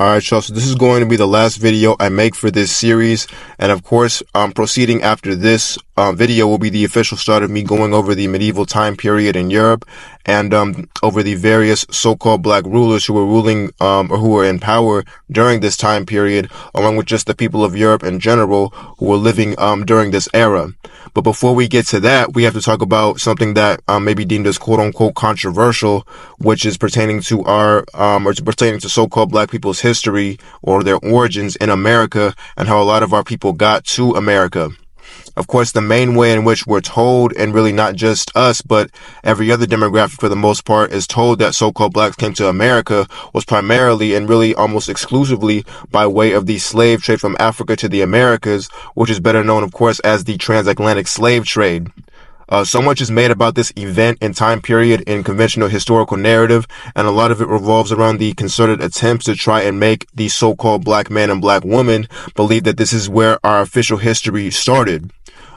Alright, y'all, so this is going to be the last video I make for this series, and of course, proceeding after this video will be the official start of me going over the medieval time period in Europe, and over the various so-called black rulers who were ruling, or who were in power during this time period, along with just the people of Europe in general who were living during this era. But before we get to that, we have to talk about something that may be deemed as quote-unquote controversial, which is pertaining to pertaining to so-called black people's history or their origins in America and how a lot of our people got to America. Of course, the main way in which we're told, and really not just us, but every other demographic for the most part, is told that so-called blacks came to America was primarily and really almost exclusively by way of the slave trade from Africa to the Americas, which is better known, of course, as the transatlantic slave trade. So much is made about this event and time period in conventional historical narrative, and a lot of it revolves around the concerted attempts to try and make the so-called black man and black woman believe that this is where our official history started.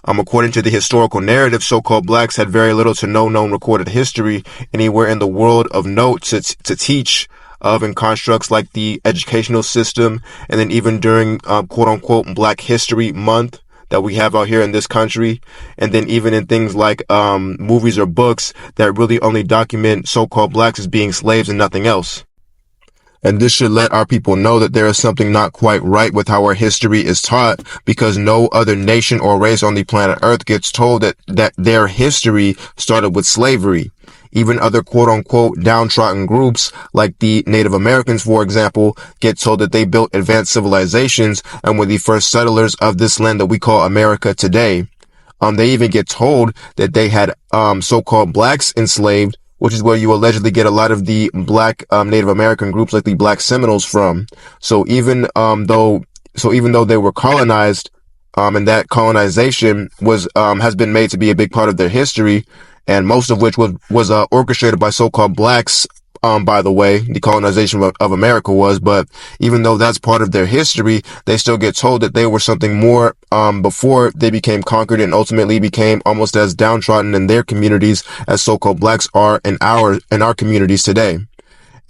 According to the historical narrative, so-called blacks had very little to no known recorded history anywhere in the world of note to teach of, in constructs like the educational system, and then even during quote-unquote Black History Month that we have out here in this country, and then even in things like movies or books that really only document so-called blacks as being slaves and nothing else. And this should let our people know that there is something not quite right with how our history is taught, because no other nation or race on the planet Earth gets told that their history started with slavery. Even other quote-unquote downtrodden groups, like the Native Americans, for example, get told that they built advanced civilizations and were the first settlers of this land that we call America today. They even get told that they had so-called blacks enslaved, which is where you allegedly get a lot of the black Native American groups like the Black Seminoles from. So even though they were colonized, and that colonization has been made to be a big part of their history, and most of which was orchestrated by so-called blacks, by the way, the colonization of America was. But even though that's part of their history, they still get told that they were something more before they became conquered and ultimately became almost as downtrodden in their communities as so-called blacks are in our communities today.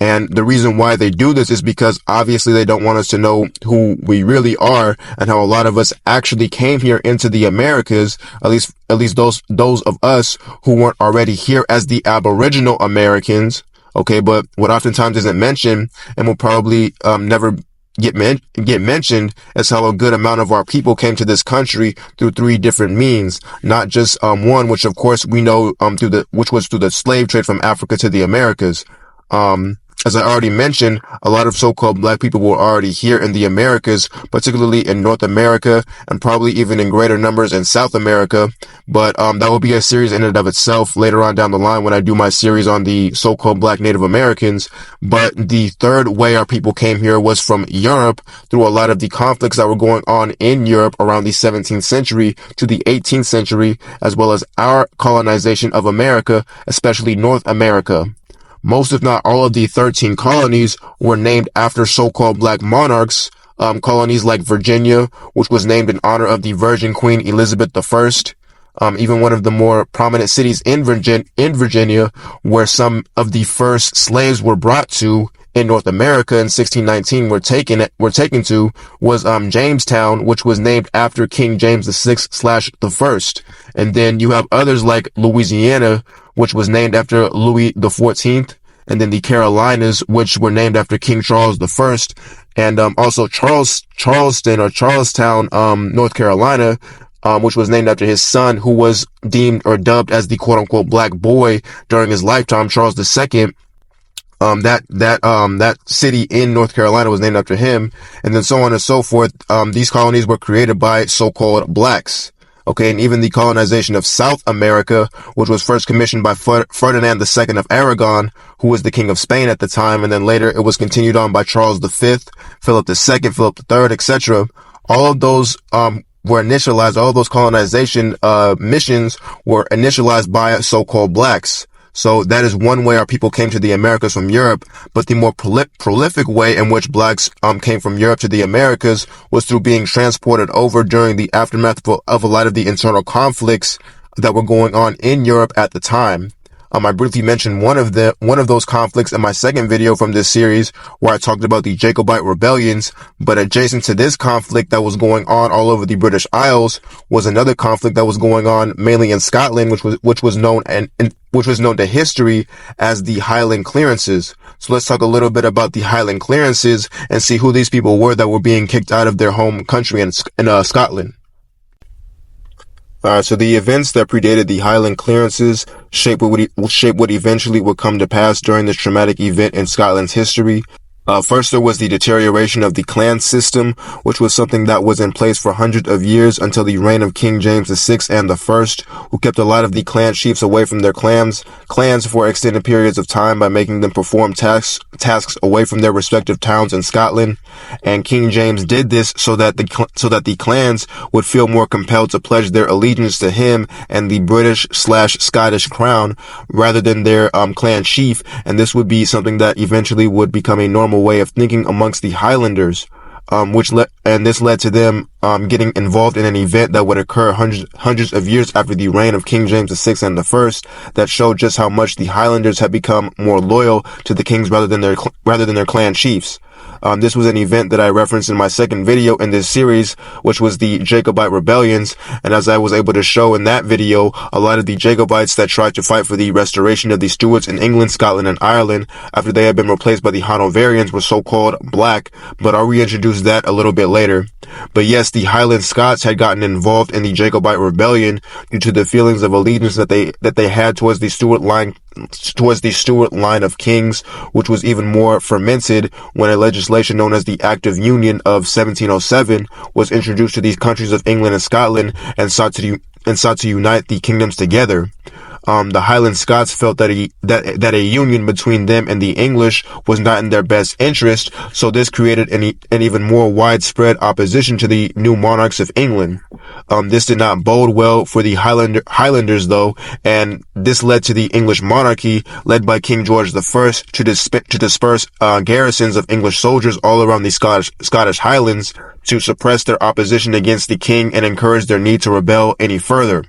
And the reason why they do this is because obviously they don't want us to know who we really are and how a lot of us actually came here into the Americas, at least those of us who weren't already here as the Aboriginal Americans. Okay, but what oftentimes isn't mentioned and will probably never get mentioned is how a good amount of our people came to this country through three different means, not just one, which of course we know which was through the slave trade from Africa to the Americas. As I already mentioned, a lot of so-called black people were already here in the Americas, particularly in North America, and probably even in greater numbers in South America. But that will be a series in and of itself later on down the line when I do my series on the so-called black Native Americans. But the third way our people came here was from Europe, through a lot of the conflicts that were going on in Europe around the 17th century to the 18th century, as well as our colonization of America, especially North America. Most, if not all, of the 13 colonies were named after so-called black monarchs. Colonies like Virginia, which was named in honor of the Virgin Queen Elizabeth I. Even one of the more prominent cities in Virginia, where some of the first slaves were brought to in North America in 1619 were taken to, was Jamestown, which was named after King James VI/I. And then you have others like Louisiana, which was named after Louis XIV, and then the Carolinas, which were named after King Charles I, and also Charleston or Charlestown, North Carolina, which was named after his son, who was deemed or dubbed as the quote-unquote black boy during his lifetime, Charles II. That city in North Carolina was named after him, and then so on and so forth. These colonies were created by so-called blacks. Okay, and even the colonization of South America, which was first commissioned by Ferdinand II of Aragon, who was the king of Spain at the time, and then later it was continued on by Charles V, Philip II, Philip III, etc. All of those were initialized. All of those colonization missions were initialized by so-called blacks. So that is one way our people came to the Americas from Europe. But the more prolific way in which blacks came from Europe to the Americas was through being transported over during the aftermath of a lot of the internal conflicts that were going on in Europe at the time. I briefly mentioned one of those conflicts in my second video from this series, where I talked about the Jacobite rebellions. But adjacent to this conflict that was going on all over the British Isles was another conflict that was going on mainly in Scotland, which was known to history as the Highland Clearances. So let's talk a little bit about the Highland Clearances and see who these people were that were being kicked out of their home country in Scotland. So the events that predated the Highland Clearances shape what eventually would come to pass during this traumatic event in Scotland's history. First, there was the deterioration of the clan system, which was something that was in place for hundreds of years until the reign of King James VI and the First, who kept a lot of the clan chiefs away from their clans for extended periods of time by making them perform tasks away from their respective towns in Scotland. And King James did this so that the clans would feel more compelled to pledge their allegiance to him and the British/Scottish crown rather than their clan chief, and this would be something that eventually would become a normal way of thinking amongst the Highlanders, this led to them getting involved in an event that would occur hundreds of years after the reign of King James VI and the First, that showed just how much the Highlanders had become more loyal to the kings rather than their clan chiefs. This was an event that I referenced in my second video in this series, which was the Jacobite rebellions. And as I was able to show in that video, a lot of the Jacobites that tried to fight for the restoration of the Stuarts in England, Scotland, and Ireland after they had been replaced by the Hanoverians were so-called black, but I'll reintroduce that a little bit later. But yes, the Highland Scots had gotten involved in the Jacobite rebellion due to the feelings of allegiance that they had towards the Stuart line of kings, which was even more fermented when a legislation known as the Act of Union of 1707 was introduced to these countries of England and Scotland and sought to unite the kingdoms together. The Highland Scots felt that a union between them and the English was not in their best interest, so this created an even more widespread opposition to the new monarchs of England. This did not bode well for the Highlanders though, and this led to the English monarchy, led by King George I, to disperse garrisons of English soldiers all around the Scottish Highlands to suppress their opposition against the king and encourage their need to rebel any further.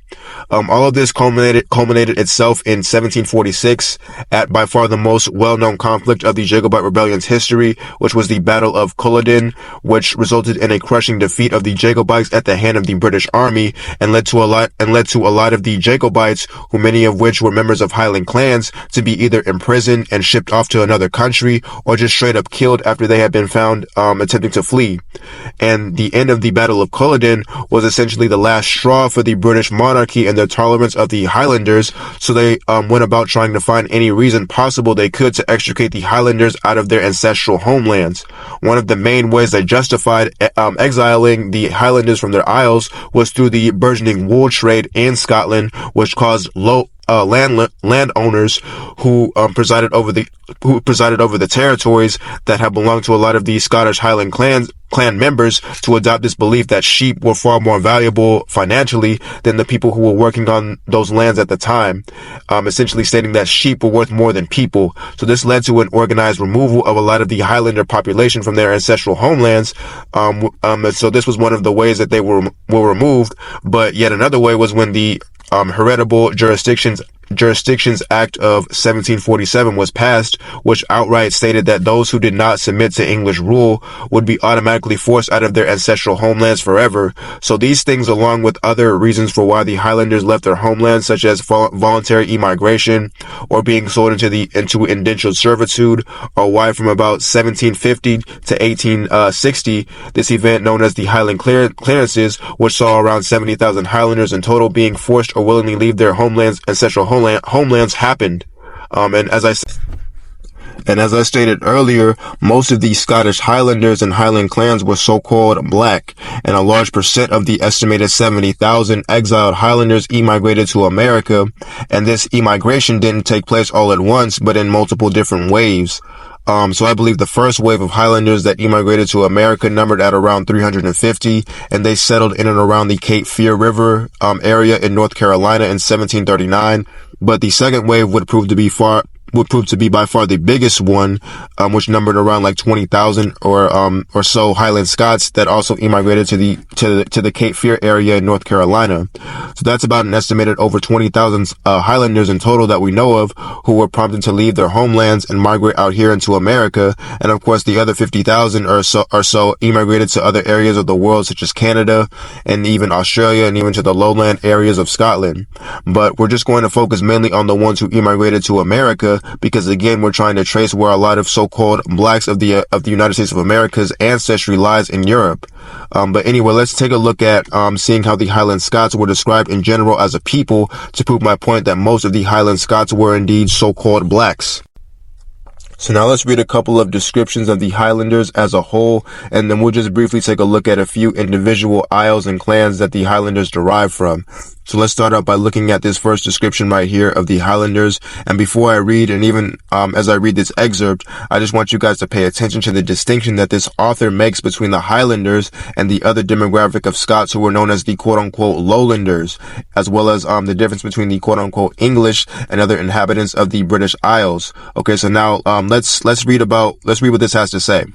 All of this culminated itself in 1746 at by far the most well-known conflict of the Jacobite rebellion's history, which was the Battle of Culloden, which resulted in a crushing defeat of the Jacobites at the hand of the British Army and led to a lot of the Jacobites, who many of which were members of Highland clans, to be either imprisoned and shipped off to another country or just straight up killed after they had been found attempting to flee. And the end of the Battle of Culloden was essentially the last straw for the British monarchy and their tolerance of the Highlanders, so they went about trying to find any reason possible they could to extricate the Highlanders out of their ancestral homelands. One of the main ways they justified exiling the Highlanders from their isles was through the burgeoning wool trade in Scotland, which caused landowners who presided over the territories that had belonged to a lot of the Scottish Highland clan members to adopt this belief that sheep were far more valuable financially than the people who were working on those lands at the time, essentially stating that sheep were worth more than people. So this led to an organized removal of a lot of the Highlander population from their ancestral homelands. So this was one of the ways that they were removed. But yet another way was when the Heritable Jurisdictions Act of 1747 was passed, which outright stated that those who did not submit to English rule would be automatically forced out of their ancestral homelands forever. So these things, along with other reasons for why the Highlanders left their homelands, such as voluntary immigration or being sold into indentured servitude, or why from about 1750 to 1860, this event known as the Highland Clearances, which saw around 70,000 Highlanders in total being forced or willingly leave their ancestral homelands happened. And as I stated earlier, most of the Scottish Highlanders and Highland clans were so-called black, and a large percent of the estimated 70,000 exiled Highlanders emigrated to America, and this emigration didn't take place all at once, but in multiple different waves. So I believe the first wave of Highlanders that immigrated to America numbered at around 350, and they settled in and around the Cape Fear River area in North Carolina in 1739. But the second wave would prove to be far would prove to be by far the biggest one, which numbered around like 20,000 or so Highland Scots that also immigrated to the Cape Fear area in North Carolina. So that's about an estimated over 20,000 Highlanders in total that we know of who were prompted to leave their homelands and migrate out here into America. And of course, the other 50,000 or so immigrated to other areas of the world, such as Canada and even Australia and even to the lowland areas of Scotland. But we're just going to focus mainly on the ones who immigrated to America, because again, we're trying to trace where a lot of so-called blacks of the United States of America's ancestry lies in Europe. But anyway, let's take a look at seeing how the Highland Scots were described in general as a people to prove my point that most of the Highland Scots were indeed so-called blacks. So now let's read a couple of descriptions of the Highlanders as a whole, and then we'll just briefly take a look at a few individual isles and clans that the Highlanders derive from. So let's start out by looking at this first description right here of the Highlanders. And before I read, and even as I read this excerpt, I just want you guys to pay attention to the distinction that this author makes between the Highlanders and the other demographic of Scots who were known as the quote-unquote Lowlanders, as well as the difference between the quote-unquote English and other inhabitants of the British Isles. Okay, so now let's read what this has to say.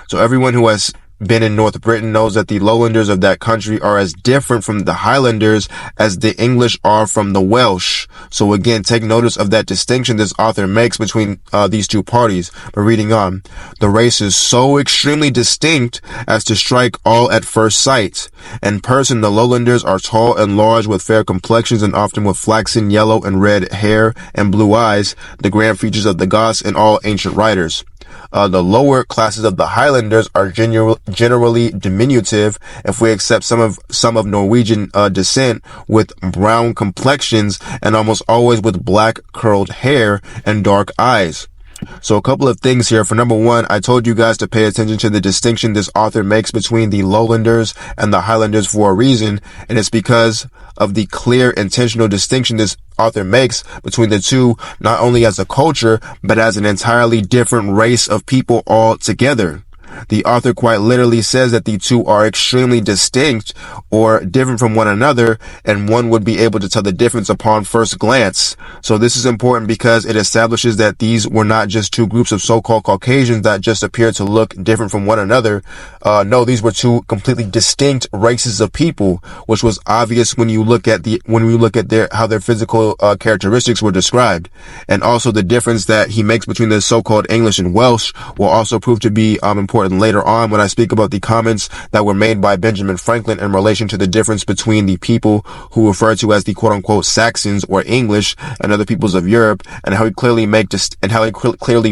So everyone who has been in North Britain knows that the lowlanders of that country are as different from the Highlanders as the English are from the Welsh. So again, take notice of that distinction this author makes between these two parties. But reading on, the race is so extremely distinct as to strike all at first sight. In person, the lowlanders are tall and large with fair complexions and often with flaxen, yellow, and red hair and blue eyes, the grand features of the Goths and all ancient writers. The lower classes of the Highlanders are generally diminutive, if we accept some of Norwegian descent, with brown complexions and almost always with black curled hair and dark eyes. So a couple of things here. For number one, I told you guys to pay attention to the distinction this author makes between the Lowlanders and the Highlanders for a reason, and it's because of the clear intentional distinction this author makes between the two, not only as a culture, but as an entirely different race of people altogether. The author quite literally says that the two are extremely distinct or different from one another, and one would be able to tell the difference upon first glance. So this is important because it establishes that these were not just two groups of so-called Caucasians that just appeared to look different from one another. No, these were two completely distinct races of people, which was obvious when you look at how their physical characteristics were described. And also the difference that he makes between the so-called English and Welsh will also prove to be important later on when I speak about the comments that were made by Benjamin Franklin in relation to the difference between the people who refer to as the quote-unquote Saxons or English and other peoples of Europe, and how he clearly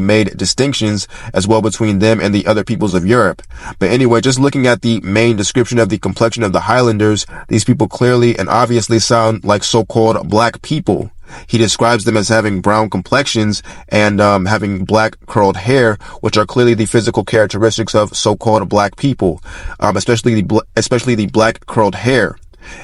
made distinctions as well between them and the other peoples of Europe. But anyway, just looking at the main description of the complexion of the Highlanders, these people clearly and obviously sound like so-called black people. He describes them as having brown complexions and having black curled hair, which are clearly the physical characteristics of so-called black people, especially the black curled hair.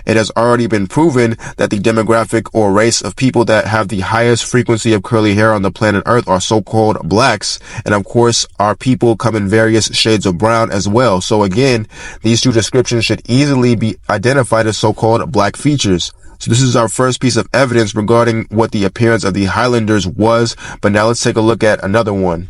It has already been proven that the demographic or race of people that have the highest frequency of curly hair on the planet Earth are so-called blacks. And of course, our people come in various shades of brown as well. So again, these two descriptions should easily be identified as so-called black features. So this is our first piece of evidence regarding what the appearance of the Highlanders was. But now let's take a look at another one.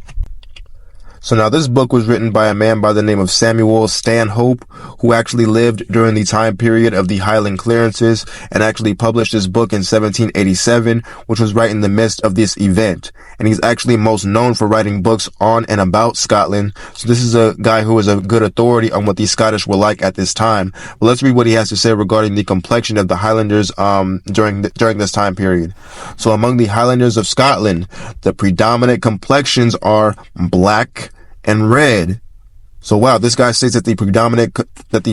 So now this book was written by a man by the name of Samuel Stanhope, who actually lived during the time period of the Highland Clearances and actually published this book in 1787, which was right in the midst of this event. And he's actually most known for writing books on and about Scotland. So this is a guy who is a good authority on what the Scottish were like at this time. But let's read what he has to say regarding the complexion of the Highlanders during this time period. So among the Highlanders of Scotland, the predominant complexions are black and red. So wow, this guy states that the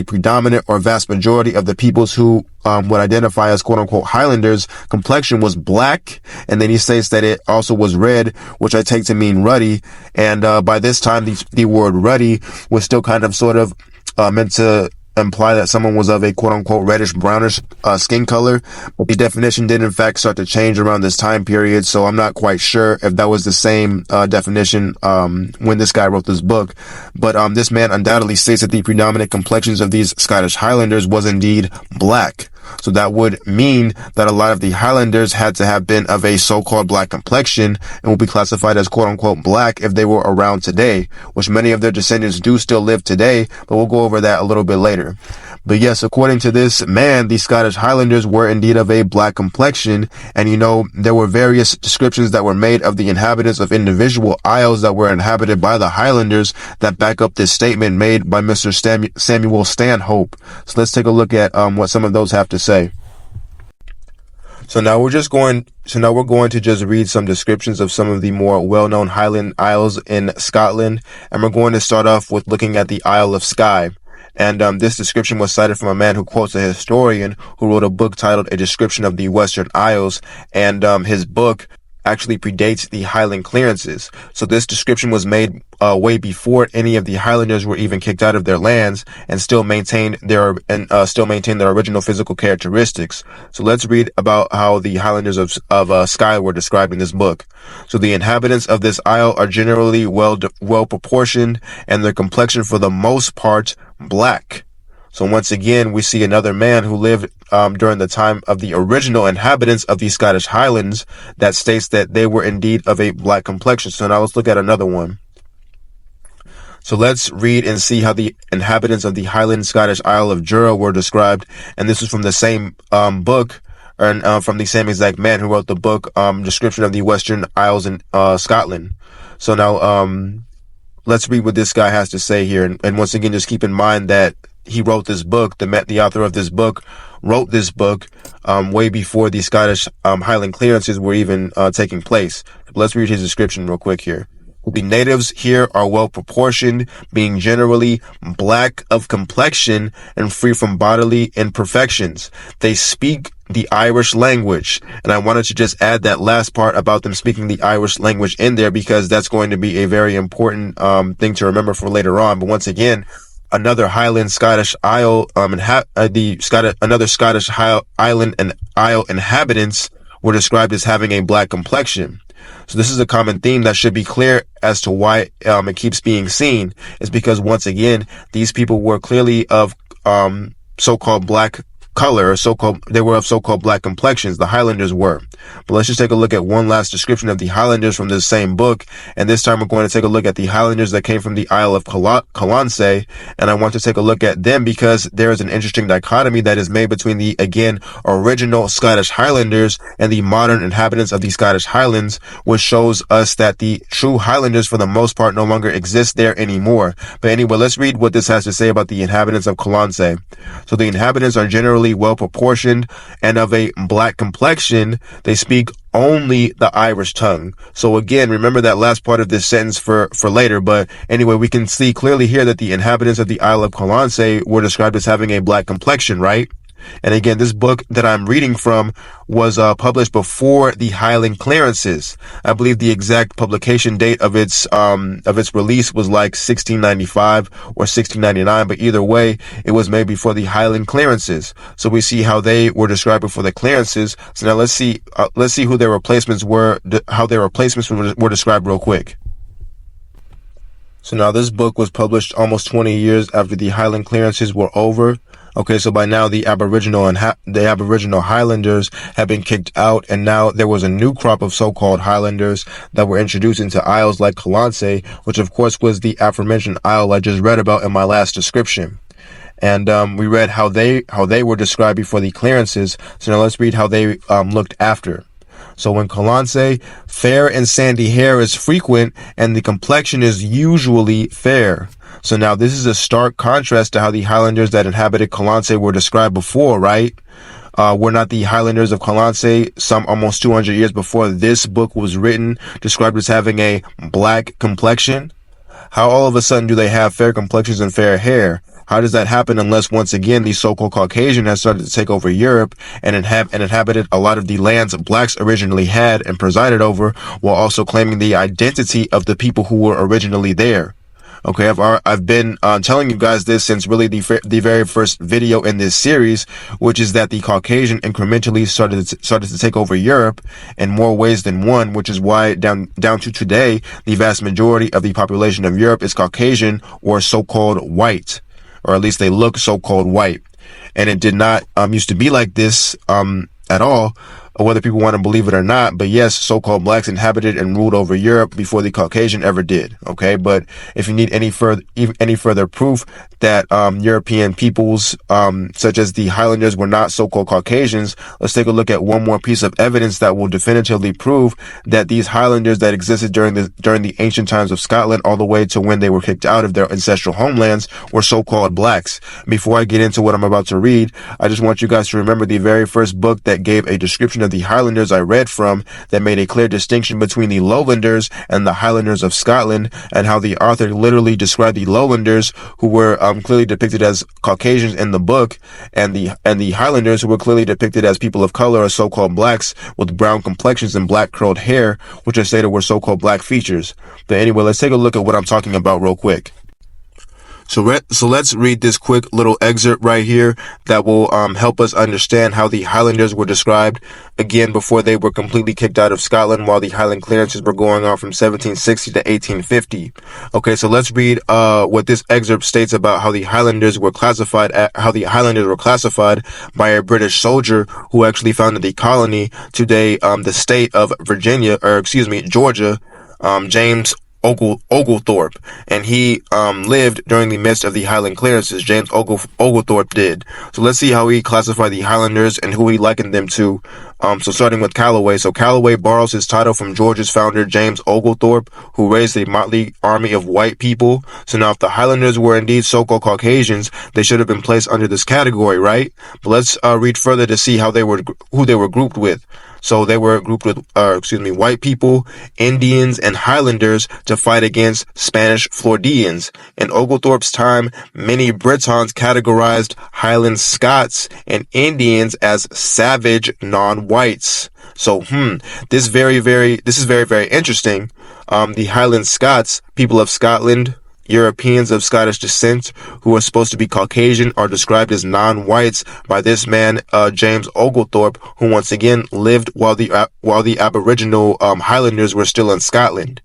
predominant or vast majority of the peoples who would identify as quote unquote Highlanders complexion was black, and then he states that it also was red, which I take to mean ruddy. And by this time, the word ruddy was still kind of sort of meant to imply that someone was of a quote-unquote reddish-brownish skin color, but the definition did in fact start to change around this time period, so I'm not quite sure if that was the same definition when this guy wrote this book. But this man undoubtedly states that the predominant complexions of these Scottish Highlanders was indeed black. So that would mean that a lot of the Highlanders had to have been of a so-called black complexion and will be classified as quote-unquote black if they were around today, which many of their descendants do still live today, but we'll go over that a little bit later. But yes, according to this man, the Scottish Highlanders were indeed of a black complexion, and there were various descriptions that were made of the inhabitants of individual isles that were inhabited by the Highlanders that back up this statement made by Mr. Samuel Stanhope. So let's take a look at what some of those have to say. So now we're going to just read some descriptions of some of the more well-known Highland Isles in Scotland, and we're going to start off with looking at the Isle of Skye. And this description was cited from a man who quotes a historian who wrote a book titled A Description of the Western Isles, and his book actually predates the Highland Clearances. So this description was made way before any of the Highlanders were even kicked out of their lands, and still maintained their original physical characteristics. So let's read about how the Highlanders of Skye were described in this book. So the inhabitants of this isle are generally well proportioned, and their complexion for the most part black. So once again, we see another man who lived during the time of the original inhabitants of the Scottish Highlands that states that they were indeed of a black complexion. So now let's look at another one. So let's read and see how the inhabitants of the Highland Scottish Isle of Jura were described. And this is from the same book, and from the same exact man who wrote the book, Description of the Western Isles in Scotland. So now let's read what this guy has to say here. And once again, just keep in mind that he wrote this book, the author of this book wrote this book way before the Scottish Highland Clearances were even taking place. Let's read his description real quick here. The natives here are well proportioned, being generally black of complexion and free from bodily imperfections. They speak the Irish language. And I wanted to just add that last part about them speaking the Irish language in there, because that's going to be a very important thing to remember for later on. But once again, another Highland Scottish Isle, another Scottish island and Isle inhabitants were described as having a black complexion. So this is a common theme that should be clear as to why it keeps being seen. Is because once again, these people were clearly of so-called black color, or they were of so-called black complexions. The Highlanders were. But let's just take a look at one last description of the Highlanders from this same book. And this time we're going to take a look at the Highlanders that came from the Isle of Colonial. And I want to take a look at them because there is an interesting dichotomy that is made between the, again, original Scottish Highlanders and the modern inhabitants of the Scottish Highlands, which shows us that the true Highlanders, for the most part, no longer exist there anymore. But anyway, let's read what this has to say about the inhabitants of Colonial. So the inhabitants are generally well proportioned and of a black complexion. They speak only the Irish tongue. So again, remember that last part of this sentence for later. But anyway, we can see clearly here that the inhabitants of the Isle of Colonial were described as having a black complexion, right? And again, this book that I'm reading from was published before the Highland Clearances. I believe the exact publication date of its release was like 1695 or 1699, but either way, it was made before the Highland Clearances. So we see how they were described before the clearances. So now let's see who their replacements were, how their replacements were described real quick. So now this book was published almost 20 years after the Highland Clearances were over. Okay, so by now the Aboriginal Highlanders had been kicked out, and now there was a new crop of so-called Highlanders that were introduced into isles like Colonial, which of course was the aforementioned isle I just read about in my last description. And we read how they were described before the clearances. So now let's read how they looked after. So in Colonial, fair and sandy hair is frequent, and the complexion is usually fair. So now this is a stark contrast to how the Highlanders that inhabited Colonial were described before, right? Were not the Highlanders of Colonial, some almost 200 years before this book was written, described as having a black complexion? How all of a sudden do they have fair complexions and fair hair? How does that happen unless once again the so-called Caucasian has started to take over Europe and inhabited a lot of the lands blacks originally had and presided over, while also claiming the identity of the people who were originally there? Okay, I've been telling you guys this since really the very first video in this series, which is that the Caucasian incrementally started to take over Europe in more ways than one, which is why down to today, the vast majority of the population of Europe is Caucasian or so-called white, or at least they look so-called white. and it did not used to be like this at all, whether people want to believe it or not. But yes, so-called blacks inhabited and ruled over Europe before the Caucasian ever did. Okay, but if you need any further proof that European peoples such as the Highlanders were not so-called Caucasians, let's take a look at one more piece of evidence that will definitively prove that these Highlanders that existed during the ancient times of Scotland all the way to when they were kicked out of their ancestral homelands were so-called blacks. Before I get into what I'm about to read, I just want you guys to remember the very first book that gave a description of the Highlanders I read from, that made a clear distinction between the Lowlanders and the Highlanders of Scotland, and how the author literally described the Lowlanders, who were clearly depicted as Caucasians in the book, and the Highlanders, who were clearly depicted as people of color or so-called blacks with brown complexions and black curled hair, which I stated were so-called black features. But anyway, let's take a look at what I'm talking about real quick. So let's read this quick little excerpt right here that will help us understand how the Highlanders were described, again, before they were completely kicked out of Scotland, while the Highland Clearances were going on from 1760 to 1850. Okay, so let's read what this excerpt states about how the Highlanders were classified by a British soldier who actually founded the colony, today the state of Georgia, James Oglethorpe, and he lived during the midst of the Highland Clearances. James Oglethorpe did. So let's see how he classified the Highlanders and who he likened them to. So starting with Calloway. So Calloway borrows his title from Georgia's founder, James Oglethorpe, who raised a motley army of white people. So now if the Highlanders were indeed so-called Caucasians, they should have been placed under this category, right? But let's read further to see who they were grouped with. So they were grouped with, white people, Indians, and Highlanders to fight against Spanish Floridians. In Oglethorpe's time, many Britons categorized Highland Scots and Indians as savage non-whites. So, this is very, very interesting. The Highland Scots, people of Scotland, Europeans of Scottish descent who are supposed to be Caucasian, are described as non-whites by this man, James Oglethorpe, who once again lived while the Aboriginal Highlanders were still in Scotland.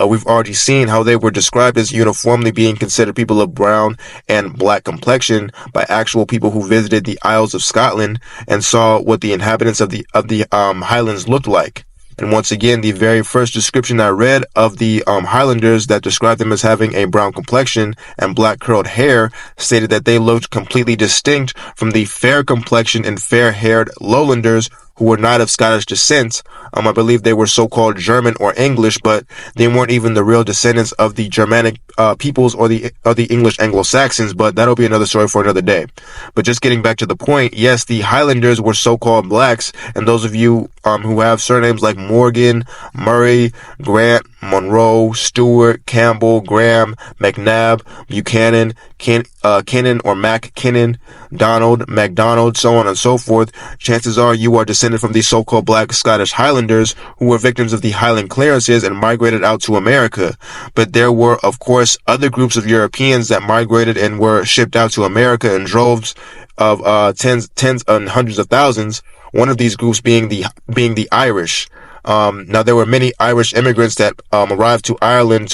We've already seen how they were described as uniformly being considered people of brown and black complexion by actual people who visited the Isles of Scotland and saw what the inhabitants of the Highlands looked like. And once again, the very first description I read of the Highlanders that described them as having a brown complexion and black curled hair stated that they looked completely distinct from the fair complexion and fair-haired Lowlanders who were not of Scottish descent. I believe they were so-called German or English, but they weren't even the real descendants of the Germanic peoples or the English Anglo-Saxons, but that'll be another story for another day. But just getting back to the point, yes, the Highlanders were so-called blacks, and those of you who have surnames like Morgan, Murray, Grant, Monroe, Stewart, Campbell, Graham, McNabb, Buchanan, Kinnan or McKinnon, Donald, MacDonald, so on and so forth, chances are you are descended from the so-called black Scottish Highlanders who were victims of the Highland Clearances and migrated out to America. But there were, of course, other groups of Europeans that migrated and were shipped out to America in droves of tens and hundreds of thousands. One of these groups being the Irish. Now there were many Irish immigrants that arrived from Ireland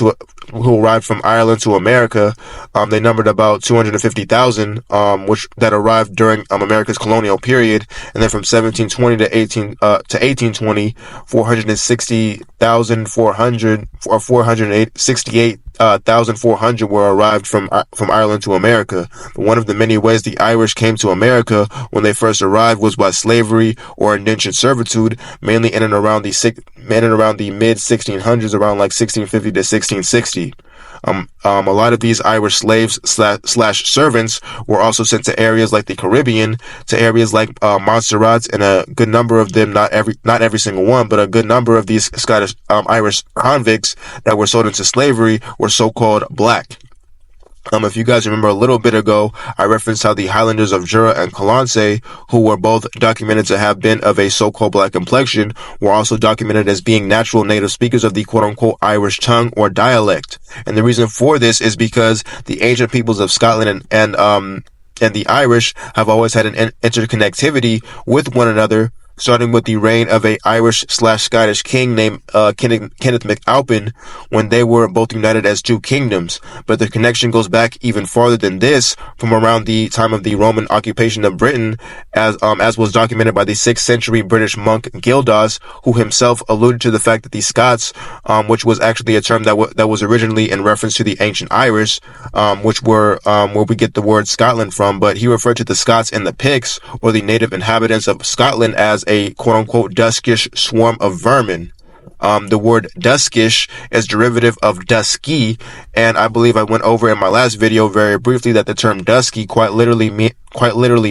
to America. They numbered about 250,000, that arrived during America's colonial period, and then from 1720 to 1820, 468,400 were arrived from Ireland to America. But one of the many ways the Irish came to America when they first arrived was by slavery or indentured servitude, mainly in and around the mid 1600s, around like 1650 to 1660. A lot of these Irish slaves slash servants were also sent to areas like the Caribbean, to areas like Montserrat, and a good number of them, not every single one, but a good number of these Scottish Irish convicts that were sold into slavery were so-called black. If you guys remember a little bit ago, I referenced how the Highlanders of Jura and Colonial, who were both documented to have been of a so-called black complexion, were also documented as being natural native speakers of the quote-unquote Irish tongue or dialect. And the reason for this is because the ancient peoples of Scotland and the Irish have always had an interconnectivity with one another starting with the reign of a Irish/Scottish king named Kenneth MacAlpin, when they were both united as two kingdoms. But the connection goes back even farther than this, from around the time of the Roman occupation of Britain, as was documented by the 6th century British monk Gildas, who himself alluded to the fact that the Scots, which was actually a term that was originally in reference to the ancient Irish, which were where we get the word Scotland from, but he referred to the Scots and the Picts, or the native inhabitants of Scotland, as a quote-unquote duskish swarm of vermin. The word duskish is derivative of dusky, and I believe I went over in my last video very briefly that the term dusky quite literally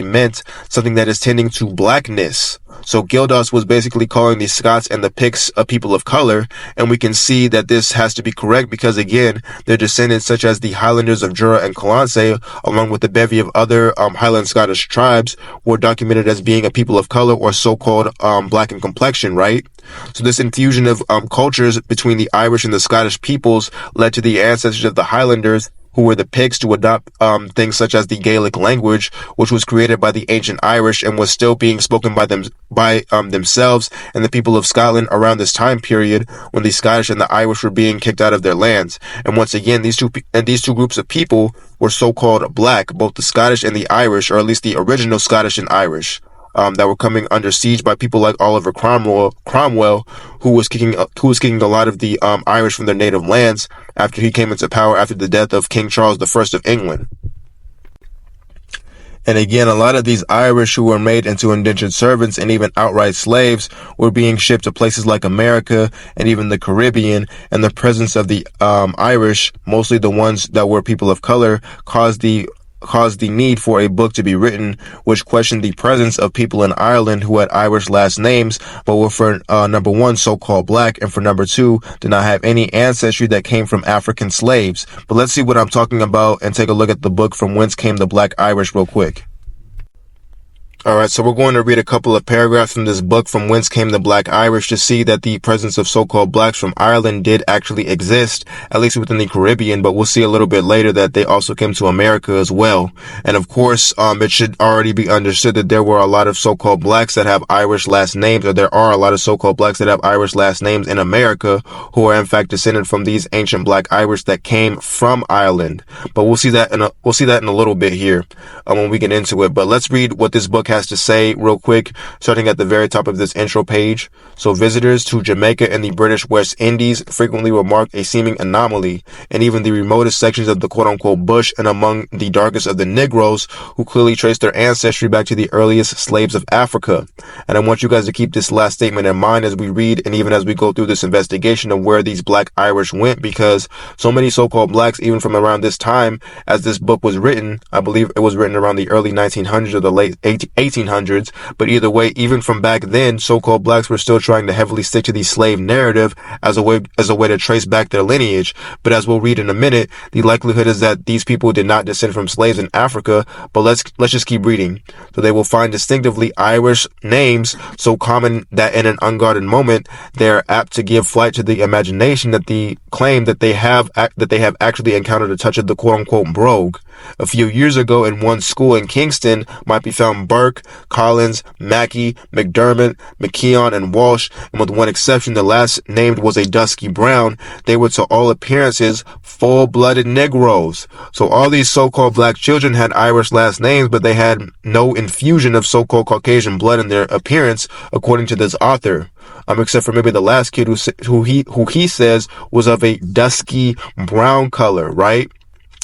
meant something that is tending to blackness. So Gildas was basically calling the Scots and the Picts a people of color, and we can see that this has to be correct because, again, their descendants such as the Highlanders of Jura and Colonial, along with a bevy of other Highland Scottish tribes, were documented as being a people of color, or so-called black in complexion, right? So this infusion of cultures between the Irish and the Scottish peoples led to the ancestors of the Highlanders, who were the Picts, to adopt things such as the Gaelic language, which was created by the ancient Irish and was still being spoken by themselves and the people of Scotland around this time period when the Scottish and the Irish were being kicked out of their lands. And once again, these two groups of people were so-called black, both the Scottish and the Irish, or at least the original Scottish and Irish. That were coming under siege by people like Oliver Cromwell, who was kicking a lot of the Irish from their native lands after he came into power after the death of King Charles I of England. And again, a lot of these Irish who were made into indentured servants and even outright slaves were being shipped to places like America and even the Caribbean, and the presence of the Irish, mostly the ones that were people of color, caused the need for a book to be written, which questioned the presence of people in Ireland who had Irish last names, but were, for number one, so-called black, and for number two, did not have any ancestry that came from African slaves. But let's see what I'm talking about and take a look at the book From Whence Came the Black Irish real quick. Alright, so we're going to read a couple of paragraphs from this book, From Whence Came the Black Irish, to see that the presence of so-called blacks from Ireland did actually exist, at least within the Caribbean, but we'll see a little bit later that they also came to America as well. And of course, it should already be understood that there were a lot of so-called blacks that have Irish last names, or there are a lot of so-called blacks that have Irish last names in America who are in fact descended from these ancient black Irish that came from Ireland. But we'll see that in a little bit here when we get into it. But let's read what this book has to say real quick, starting at the very top of this intro page. So visitors to Jamaica and the British West Indies frequently remark a seeming anomaly in even the remotest sections of the quote-unquote bush and among the darkest of the Negroes, who clearly trace their ancestry back to the earliest slaves of Africa. And I want you guys to keep this last statement in mind as we read and even as we go through this investigation of where these black Irish went, because so many so-called blacks, even from around this time as this book was written, I believe it was written around the early 1900s or the late 1800s, but either way, even from back then, so-called blacks were still trying to heavily stick to the slave narrative as a way to trace back their lineage. But as we'll read in a minute, the likelihood is that these people did not descend from slaves in Africa. But let's just keep reading. So they will find distinctively Irish names so common that in an unguarded moment they are apt to give flight to the imagination that the claim that they have actually encountered a touch of the quote-unquote brogue. A few years ago, in one school in Kingston might be found Burke, Collins, Mackey, McDermott, McKeon, and Walsh, and with one exception, the last named was a dusky brown. They were to all appearances full-blooded Negroes. So all these so-called black children had Irish last names, but they had no infusion of so-called Caucasian blood in their appearance, according to this author. Except for maybe the last kid who he says was of a dusky brown color, right?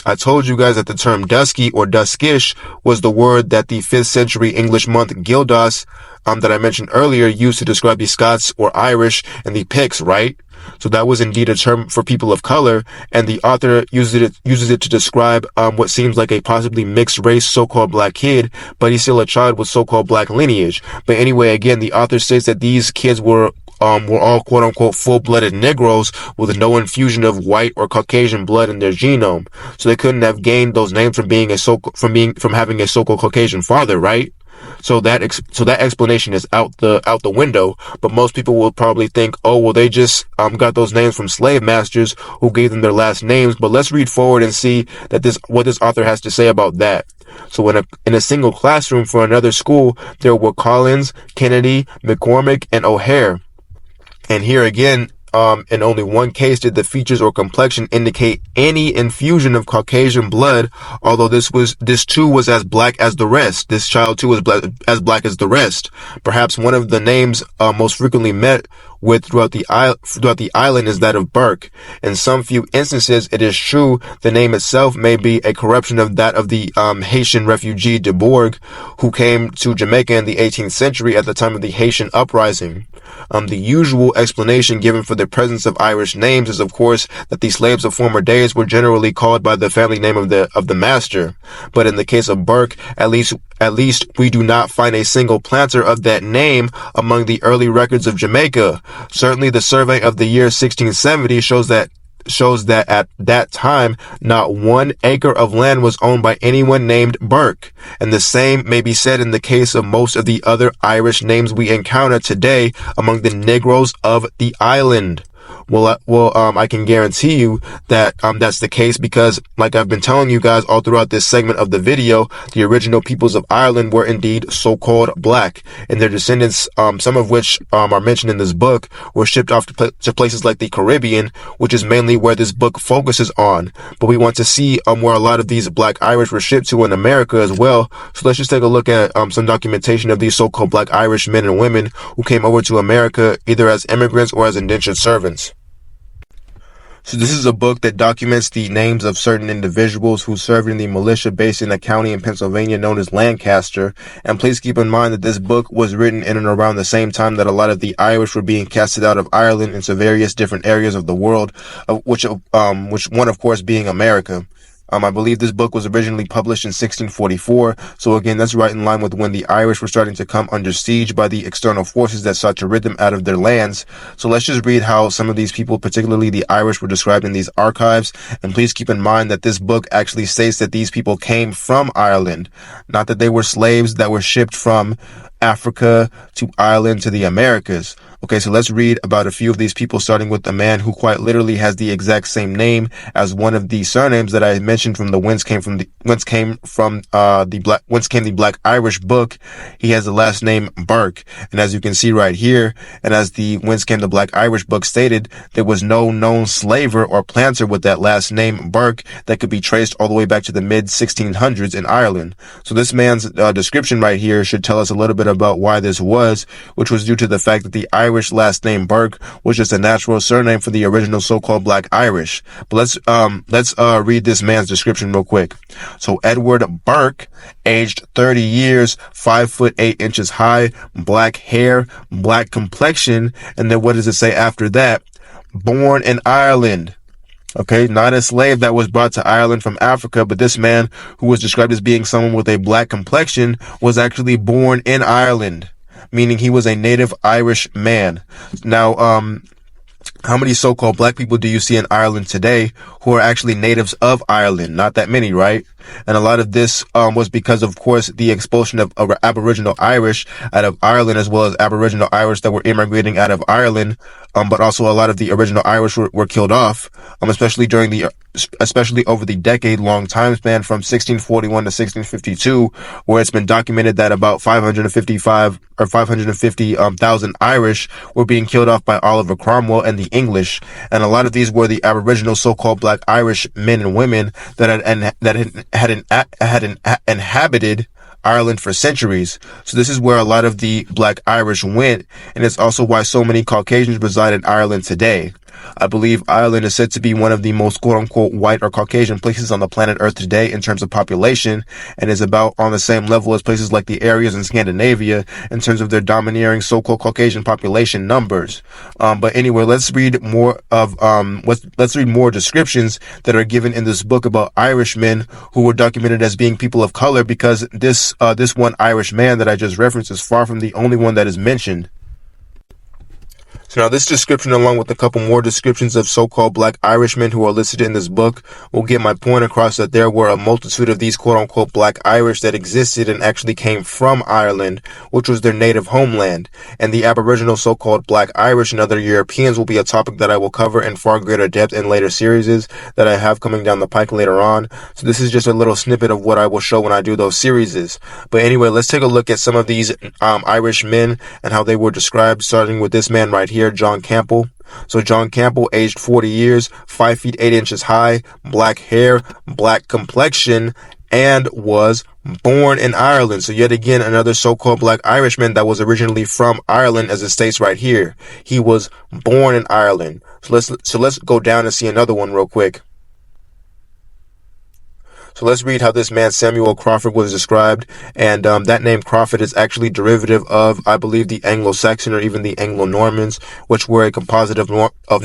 I told you guys that the term dusky or duskish was the word that the 5th century English monk Gildas, that I mentioned earlier, used to describe the Scots or Irish and the Picts, right? So that was indeed a term for people of color, and the author uses it to describe what seems like a possibly mixed race so-called black kid, but he's still a child with so-called black lineage. But anyway, again, the author states that these kids were all quote-unquote full-blooded Negroes with no infusion of white or Caucasian blood in their genome. So they couldn't have gained those names from having a so-called Caucasian father, right? So that explanation is out the window. But most people will probably think, oh, well, they just got those names from slave masters who gave them their last names. But let's read forward and see what this author has to say about that. So in a single classroom for another school, there were Collins, Kennedy, McCormick, and O'Hare. And here again, in only one case did the features or complexion indicate any infusion of Caucasian blood, although this too was as black as the rest. This child too was as black as the rest. Perhaps one of the names most frequently met with throughout the island is that of Burke. In some few instances, it is true the name itself may be a corruption of that of the Haitian refugee de Bourg, who came to Jamaica in the 18th century at the time of the Haitian uprising. The usual explanation given for the presence of Irish names is, of course, that the slaves of former days were generally called by the family name of the master. But in the case of Burke, at least we do not find a single planter of that name among the early records of Jamaica. Certainly, the survey of the year 1670 shows that at that time, not 1 acre of land was owned by anyone named Burke. And the same may be said in the case of most of the other Irish names we encounter today among the Negroes of the island. I can guarantee you that that's the case because, like I've been telling you guys all throughout this segment of the video, the original peoples of Ireland were indeed so-called black, and their descendants, some of which are mentioned in this book, were shipped off to places like the Caribbean, which is mainly where this book focuses on. But we want to see where a lot of these black Irish were shipped to in America as well. So let's just take a look at some documentation of these so-called black Irish men and women who came over to America either as immigrants or as indentured servants. So this is a book that documents the names of certain individuals who served in the militia based in a county in Pennsylvania known as Lancaster. And please keep in mind that this book was written in and around the same time that a lot of the Irish were being casted out of Ireland into various different areas of the world, which one, of course, being America. I believe this book was originally published in 1644. So again, that's right in line with when the Irish were starting to come under siege by the external forces that sought to rid them out of their lands. So let's just read how some of these people, particularly the Irish, were described in these archives. And please keep in mind that this book actually states that these people came from Ireland, not that they were slaves that were shipped from Africa to Ireland to the Americas. Okay, so let's read about a few of these people, starting with a man who quite literally has the exact same name as one of the surnames that I mentioned from the Whence Came the Black Irish book. He has the last name Burke, and as you can see right here, and as the Whence Came the Black Irish book stated, there was no known slaver or planter with that last name Burke that could be traced all the way back to the mid 1600s in Ireland. So this man's description right here should tell us a little bit about why this was, which was due to the fact that the Irish last name Burke was just a natural surname for the original so-called Black Irish. But let's read this man's description real quick. So Edward Burke, aged 30 years, 5'8" high, black hair, black complexion, and then what does it say after that? Born in Ireland. Okay, not a slave that was brought to Ireland from Africa, but this man, who was described as being someone with a black complexion, was actually born in Ireland, meaning he was a native Irish man. Now, how many so-called black people do you see in Ireland today who are actually natives of Ireland? Not that many, right? And a lot of this was because, of course, the expulsion of Aboriginal Irish out of Ireland, as well as Aboriginal Irish that were immigrating out of Ireland. But also a lot of the original Irish were killed off, especially over the decade-long time span from 1641 to 1652, where it's been documented that about 550,000 Irish were being killed off by Oliver Cromwell and the English. And a lot of these were the Aboriginal so-called Black Irish men and women that had inhabited Ireland for centuries. So this is where a lot of the Black Irish went, and it's also why so many Caucasians reside in Ireland today. I believe Ireland is said to be one of the most quote-unquote white or Caucasian places on the planet Earth today in terms of population, and is about on the same level as places like the areas in Scandinavia in terms of their domineering so-called Caucasian population numbers. But anyway, let's read more descriptions that are given in this book about Irishmen who were documented as being people of color, because this one Irish man that I just referenced is far from the only one that is mentioned. So now this description, along with a couple more descriptions of so-called black Irishmen who are listed in this book, will get my point across that there were a multitude of these quote-unquote black Irish that existed and actually came from Ireland, which was their native homeland. And the aboriginal so-called black Irish and other Europeans will be a topic that I will cover in far greater depth in later series that I have coming down the pike later on. So this is just a little snippet of what I will show when I do those series. But anyway, let's take a look at some of these Irish men and how they were described, starting with this man right here, John Campbell. So John Campbell, aged 40 years, 5 feet 8 inches high, black hair, black complexion, and was born in Ireland. So yet again, another so-called black Irishman that was originally from Ireland, as it states right here. He was born in Ireland. So let's go down and see another one real quick. So let's read how this man Samuel Crawford was described, and that name Crawford is actually derivative of, I believe, the Anglo-Saxon or even the Anglo-Normans, which were a composite of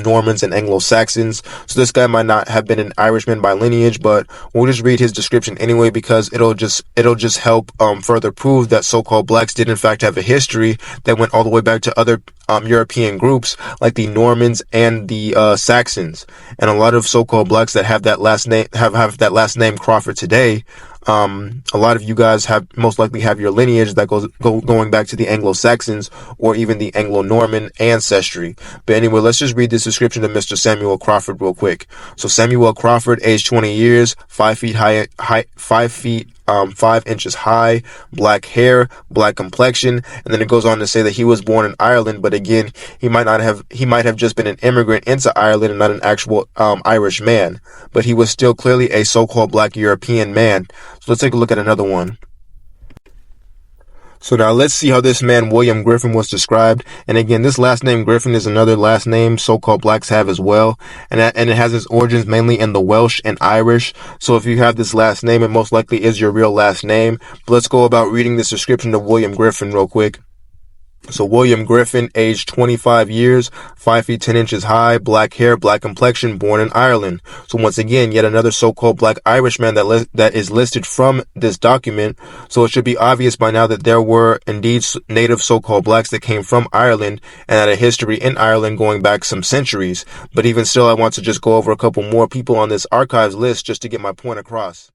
Normans and Anglo-Saxons. So this guy might not have been an Irishman by lineage, but we'll just read his description anyway because it'll just help further prove that so-called blacks did in fact have a history that went all the way back to other European groups like the Normans and the Saxons. And a lot of so-called blacks that have that last name have that last name Crawford today. A lot of you guys most likely have your lineage that going back to the Anglo-Saxons or even the Anglo-Norman ancestry. But anyway, let's just read this description of Mr. Samuel Crawford real quick. So Samuel Crawford, aged 20 years, 5 feet high, 5 feet 5 inches high, black hair, black complexion, and then it goes on to say that he was born in Ireland, but again, he might have just been an immigrant into Ireland and not an actual Irish man, but he was still clearly a so-called black European man. So let's take a look at another one. So now let's see how this man William Griffin was described. And again, this last name Griffin is another last name so-called blacks have as well. And it has its origins mainly in the Welsh and Irish. So if you have this last name, it most likely is your real last name. But let's go about reading this description of William Griffin real quick. So William Griffin, aged 25 years, 5 feet 10 inches high, black hair, black complexion, born in Ireland. So once again, yet another so-called black Irishman that is listed from this document. So it should be obvious by now that there were indeed native so-called blacks that came from Ireland and had a history in Ireland going back some centuries. But even still, I want to just go over a couple more people on this archives list just to get my point across.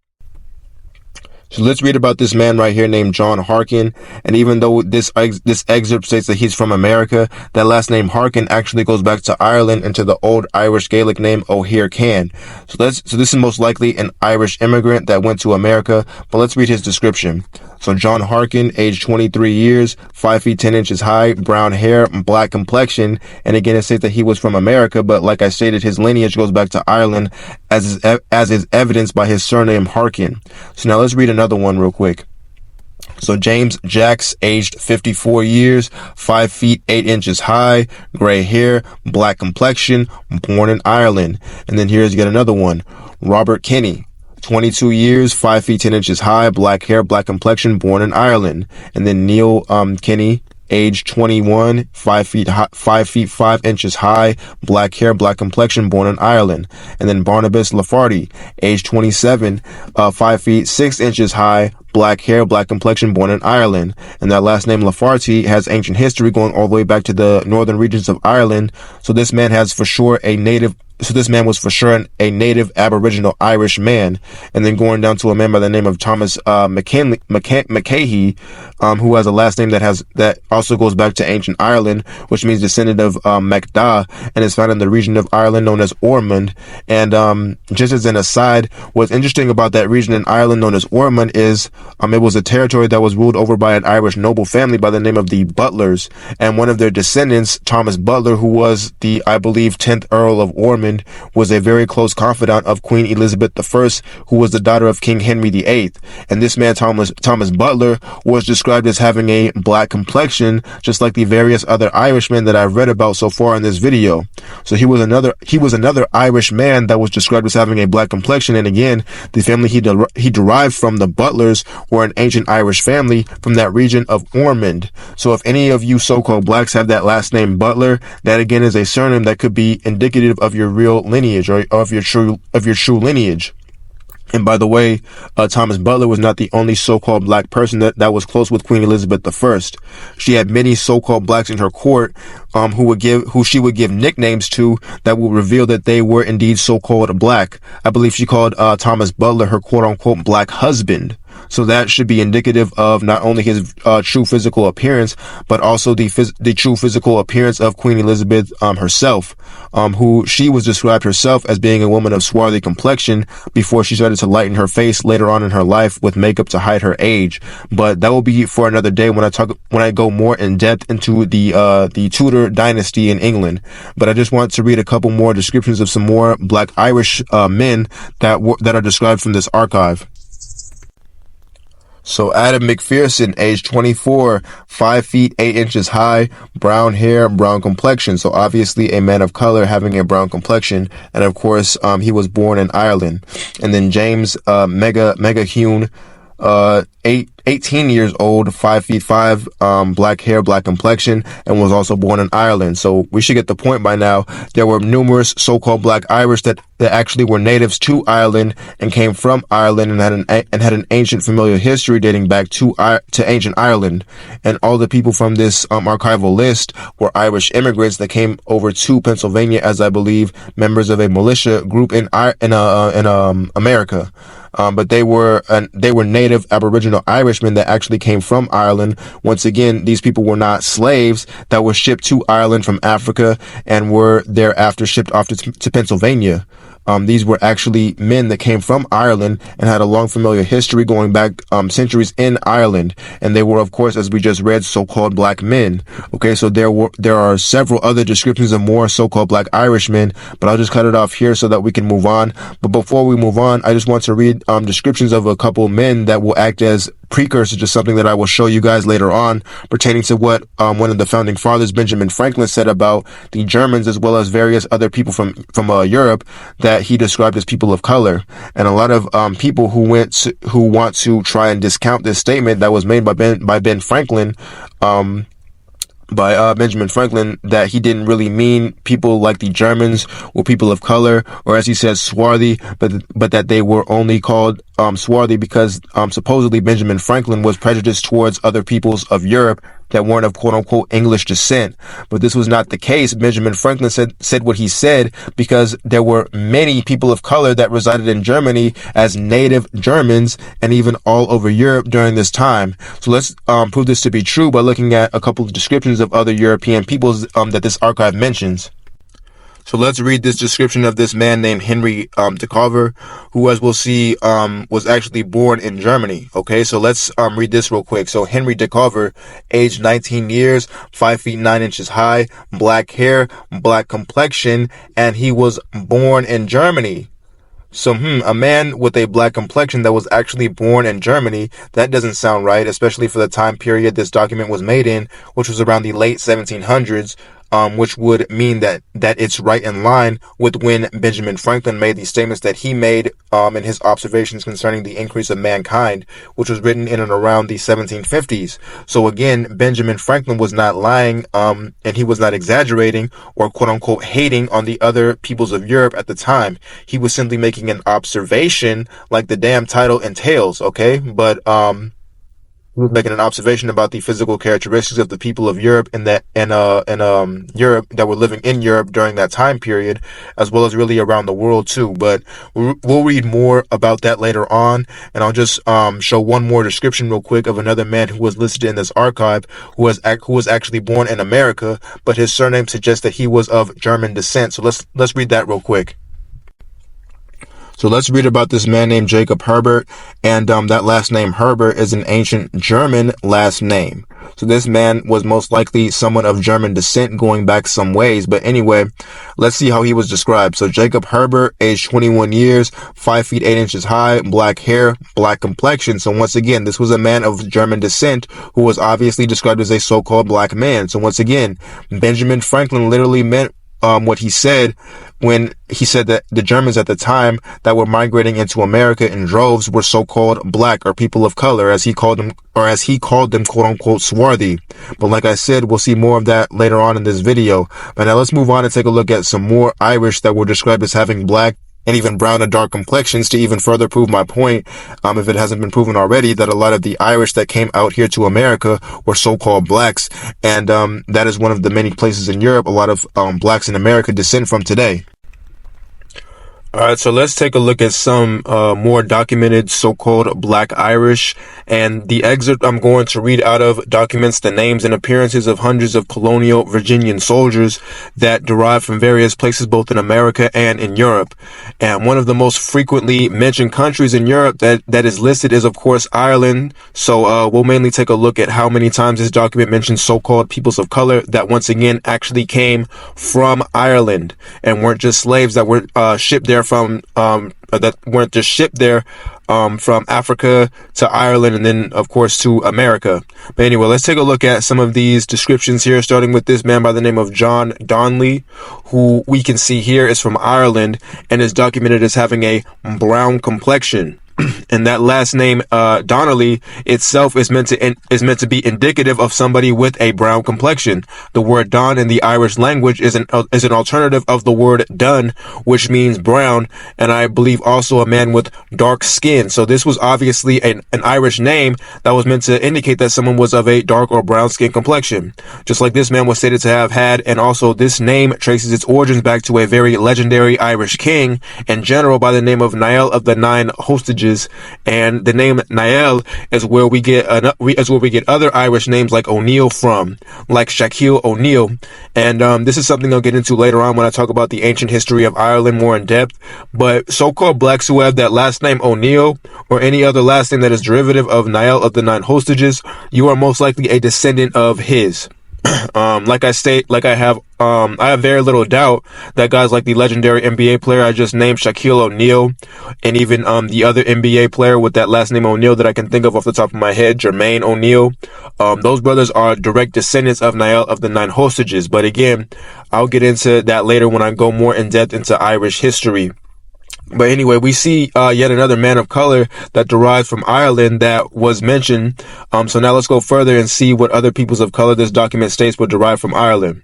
So let's read about this man right here named John Harkin. And even though this excerpt states that he's from America, that last name Harkin actually goes back to Ireland and to the old Irish Gaelic name O'Hare Can. So this is most likely an Irish immigrant that went to America, but let's read his description. So John Harkin, age 23 years, 5 feet 10 inches high, brown hair, black complexion. And again, it states that he was from America, but like I stated, his lineage goes back to Ireland as is evidenced by his surname Harkin. So now let's read another one real quick. So James Jacks, aged 54 years, 5 feet 8 inches high, gray hair, black complexion, born in Ireland. And then here's yet another one. Robert Kinney, 22 years, 5 feet 10 inches high, black hair, black complexion, born in Ireland. And then Neil Kinney, age 21, 5 feet 5 inches high, black hair, black complexion, born in Ireland. And then Barnabas Lafarty, age 27, 5 feet 6 inches high, black hair, black complexion, born in Ireland. And that last name Lafarty has ancient history going all the way back to the northern regions of Ireland. So this man was for sure a native Aboriginal Irish man. And then going down to a man by the name of Thomas McCahey, who has a last name that also goes back to ancient Ireland, which means descendant of MacDa, and is found in the region of Ireland known as Ormond. And just as an aside, what's interesting about that region in Ireland known as Ormond is it was a territory that was ruled over by an Irish noble family by the name of the Butlers, and one of their descendants, Thomas Butler, who was the, I believe, 10th Earl of Ormond, was a very close confidant of Queen Elizabeth I, who was the daughter of King Henry VIII. And this man, Thomas Butler, was described as having a black complexion, just like the various other Irishmen that I've read about so far in this video. So he was another Irish man that was described as having a black complexion. And again, the family he derived from, the Butlers, were an ancient Irish family from that region of Ormond. So if any of you so-called blacks have that last name Butler, that again is a surname that could be indicative of your real lineage or of your true lineage. And by the way, Thomas Butler was not the only so-called black person that was close with Queen Elizabeth I. She had many so-called blacks in her court, who she would give nicknames to that will reveal that they were indeed so-called black. I believe she called Thomas Butler her quote-unquote black husband. So that should be indicative of not only his true physical appearance, but also the true physical appearance of Queen Elizabeth herself, who she was described herself as being a woman of swarthy complexion before she started to lighten her face later on in her life with makeup to hide her age. But that will be for another day when I go more in depth into the Tudor dynasty in England. But I just want to read a couple more descriptions of some more black Irish men that are described from this archive. So Adam McPherson, age 24, 5 feet 8 inches high, brown hair, brown complexion. So obviously a man of color having a brown complexion. And of course, he was born in Ireland. And then James, Megahune, 18 years old, 5 feet 5, black hair, black complexion, and was also born in Ireland. So we should get the point by now. There were numerous so-called black Irish that actually were natives to Ireland and came from Ireland and had an ancient familial history dating back to ancient Ireland. And all the people from this archival list were Irish immigrants that came over to Pennsylvania as, I believe, members of a militia group in America. But they were native Aboriginal Irishmen that actually came from Ireland. Once again, these people were not slaves that were shipped to Ireland from Africa and were thereafter shipped off to Pennsylvania. These were actually men that came from Ireland and had a long familiar history going back centuries in Ireland. And they were, of course, as we just read, so-called black men. Okay, so there are several other descriptions of more so-called black Irishmen, but I'll just cut it off here so that we can move on. But before we move on, I just want to read descriptions of a couple men that will act as precursor to something that I will show you guys later on, pertaining to what one of the founding fathers, Benjamin Franklin, said about the Germans as well as various other people from Europe that he described as people of color. And a lot of people who want to try and discount this statement that was made by Benjamin Franklin, that he didn't really mean people like the Germans or people of color, or as he says, swarthy, but that they were only called swarthy because supposedly Benjamin Franklin was prejudiced towards other peoples of Europe that weren't of quote-unquote English descent. But this was not the case. Benjamin Franklin said what he said because there were many people of color that resided in Germany as native Germans and even all over Europe during this time. So let's prove this to be true by looking at a couple of descriptions of other European peoples that this archive mentions. So let's read this description of this man named Henry de Calver, who, as we'll see, was actually born in Germany. Okay, so let's read this real quick. So Henry de Calver, age 19 years, 5 feet 9 inches high, black hair, black complexion, and he was born in Germany. So, a man with a black complexion that was actually born in Germany, that doesn't sound right, especially for the time period this document was made in, which was around the late 1700s. Which would mean that it's right in line with when Benjamin Franklin made the statements that he made in his observations concerning the increase of mankind, which was written in and around the 1750s. So again, Benjamin Franklin was not lying, and he was not exaggerating or quote unquote hating on the other peoples of Europe at the time. He was simply making an observation like the damn title entails, okay? But he was making an observation about the physical characteristics of the people of Europe and Europe that were living in Europe during that time period, as well as really around the world too. But we'll read more about that later on, and I'll just show one more description real quick of another man who was listed in this archive, who was actually born in America, but his surname suggests that he was of German descent. So let's read that real quick. So let's read about this man named Jacob Herbert, and that last name Herbert is an ancient German last name. So this man was most likely someone of German descent going back some ways. But anyway, let's see how he was described. So Jacob Herbert, age 21 years, 5 feet 8 inches high, black hair, black complexion. So once again, this was a man of German descent who was obviously described as a so-called black man. So once again, Benjamin Franklin literally meant what he said when he said that the Germans at the time that were migrating into America in droves were so-called black or people of color, as he called them quote unquote swarthy. But like I said, we'll see more of that later on in this video. But now let's move on and take a look at some more Irish that were described as having black and even brown and dark complexions to even further prove my point, if it hasn't been proven already, that a lot of the Irish that came out here to America were so-called blacks. And that is one of the many places in Europe a lot of blacks in America descend from today. All right, so let's take a look at some more documented so-called Black Irish. And the excerpt I'm going to read out of documents the names and appearances of hundreds of colonial Virginian soldiers that derive from various places both in America and in Europe. And one of the most frequently mentioned countries in Europe that is listed is, of course, Ireland. So we'll mainly take a look at how many times this document mentions so-called peoples of color that once again actually came from Ireland and weren't just slaves that were shipped there from that weren't just shipped there from Africa to Ireland and then of course to America. But anyway, let's take a look at some of these descriptions here, starting with this man by the name of John Donnelly, who we can see here is from Ireland and is documented as having a brown complexion. And that last name, Donnelly, itself is meant to be indicative of somebody with a brown complexion. The word Don in the Irish language is an alternative of the word Dun, which means brown, and I believe also a man with dark skin. So this was obviously an Irish name that was meant to indicate that someone was of a dark or brown skin complexion, just like this man was stated to have had. And also this name traces its origins back to a very legendary Irish king and general by the name of Niall of the Nine Hostages. And the name Niall is where we get other Irish names like O'Neill from, like Shaquille O'Neal. And this is something I'll get into later on when I talk about the ancient history of Ireland more in depth. But so-called blacks who have that last name O'Neill or any other last name that is derivative of Niall of the Nine Hostages, you are most likely a descendant of his. I have very little doubt that guys like the legendary NBA player I just named, Shaquille O'Neal, and even the other NBA player with that last name O'Neal that I can think of off the top of my head, Jermaine O'Neal, those brothers are direct descendants of Niall of the Nine Hostages. But again, I'll get into that later when I go more in depth into Irish history. But anyway, we see yet another man of color that derives from Ireland that was mentioned. So now let's go further and see what other peoples of color this document states were derived from Ireland.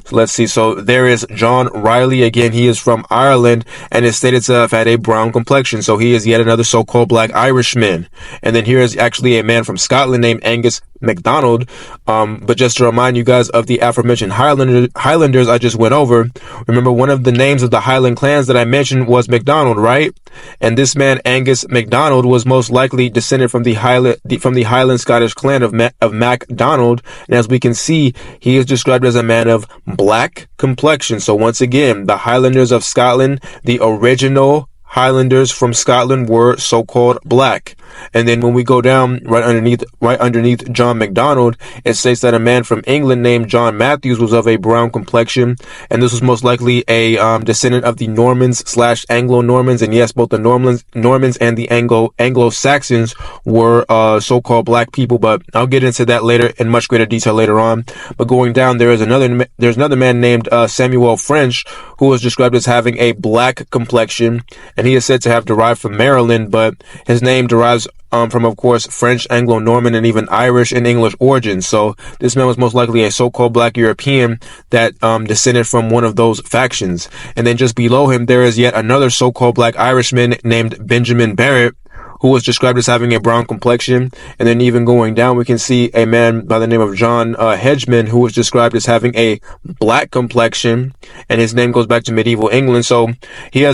So let's see. So there is John Riley. Again, he is from Ireland and is stated to have had a brown complexion. So he is yet another so-called Black Irishman. And then here is actually a man from Scotland named Angus MacDonald. But just to remind you guys of the aforementioned Highlanders I just went over, remember one of the names of the Highland clans that I mentioned was MacDonald, right? And this man Angus MacDonald was most likely descended from the Highland Scottish clan of MacDonald. And as we can see, he is described as a man of black complexion. So once again, the Highlanders of Scotland, the original Highlanders from Scotland, were so-called black. And then when we go down right underneath John MacDonald, it states that a man from England named John Matthews was of a brown complexion, and this was most likely a descendant of the Normans/Anglo-Normans. And yes, both the Normans and the Anglo-Saxons were so-called black people, but I'll get into that later in much greater detail later on. But going down, there's another man named Samuel French, who was described as having a black complexion, and he is said to have derived from Maryland, but his name derives from, of course, French, Anglo-Norman, and even Irish and English origins. So this man was most likely a so-called Black European that descended from one of those factions. And then just below him, there is yet another so-called Black Irishman named Benjamin Barrett, who was described as having a brown complexion. And then even going down, we can see a man by the name of John Hedgeman, who was described as having a black complexion, and his name goes back to medieval England. So he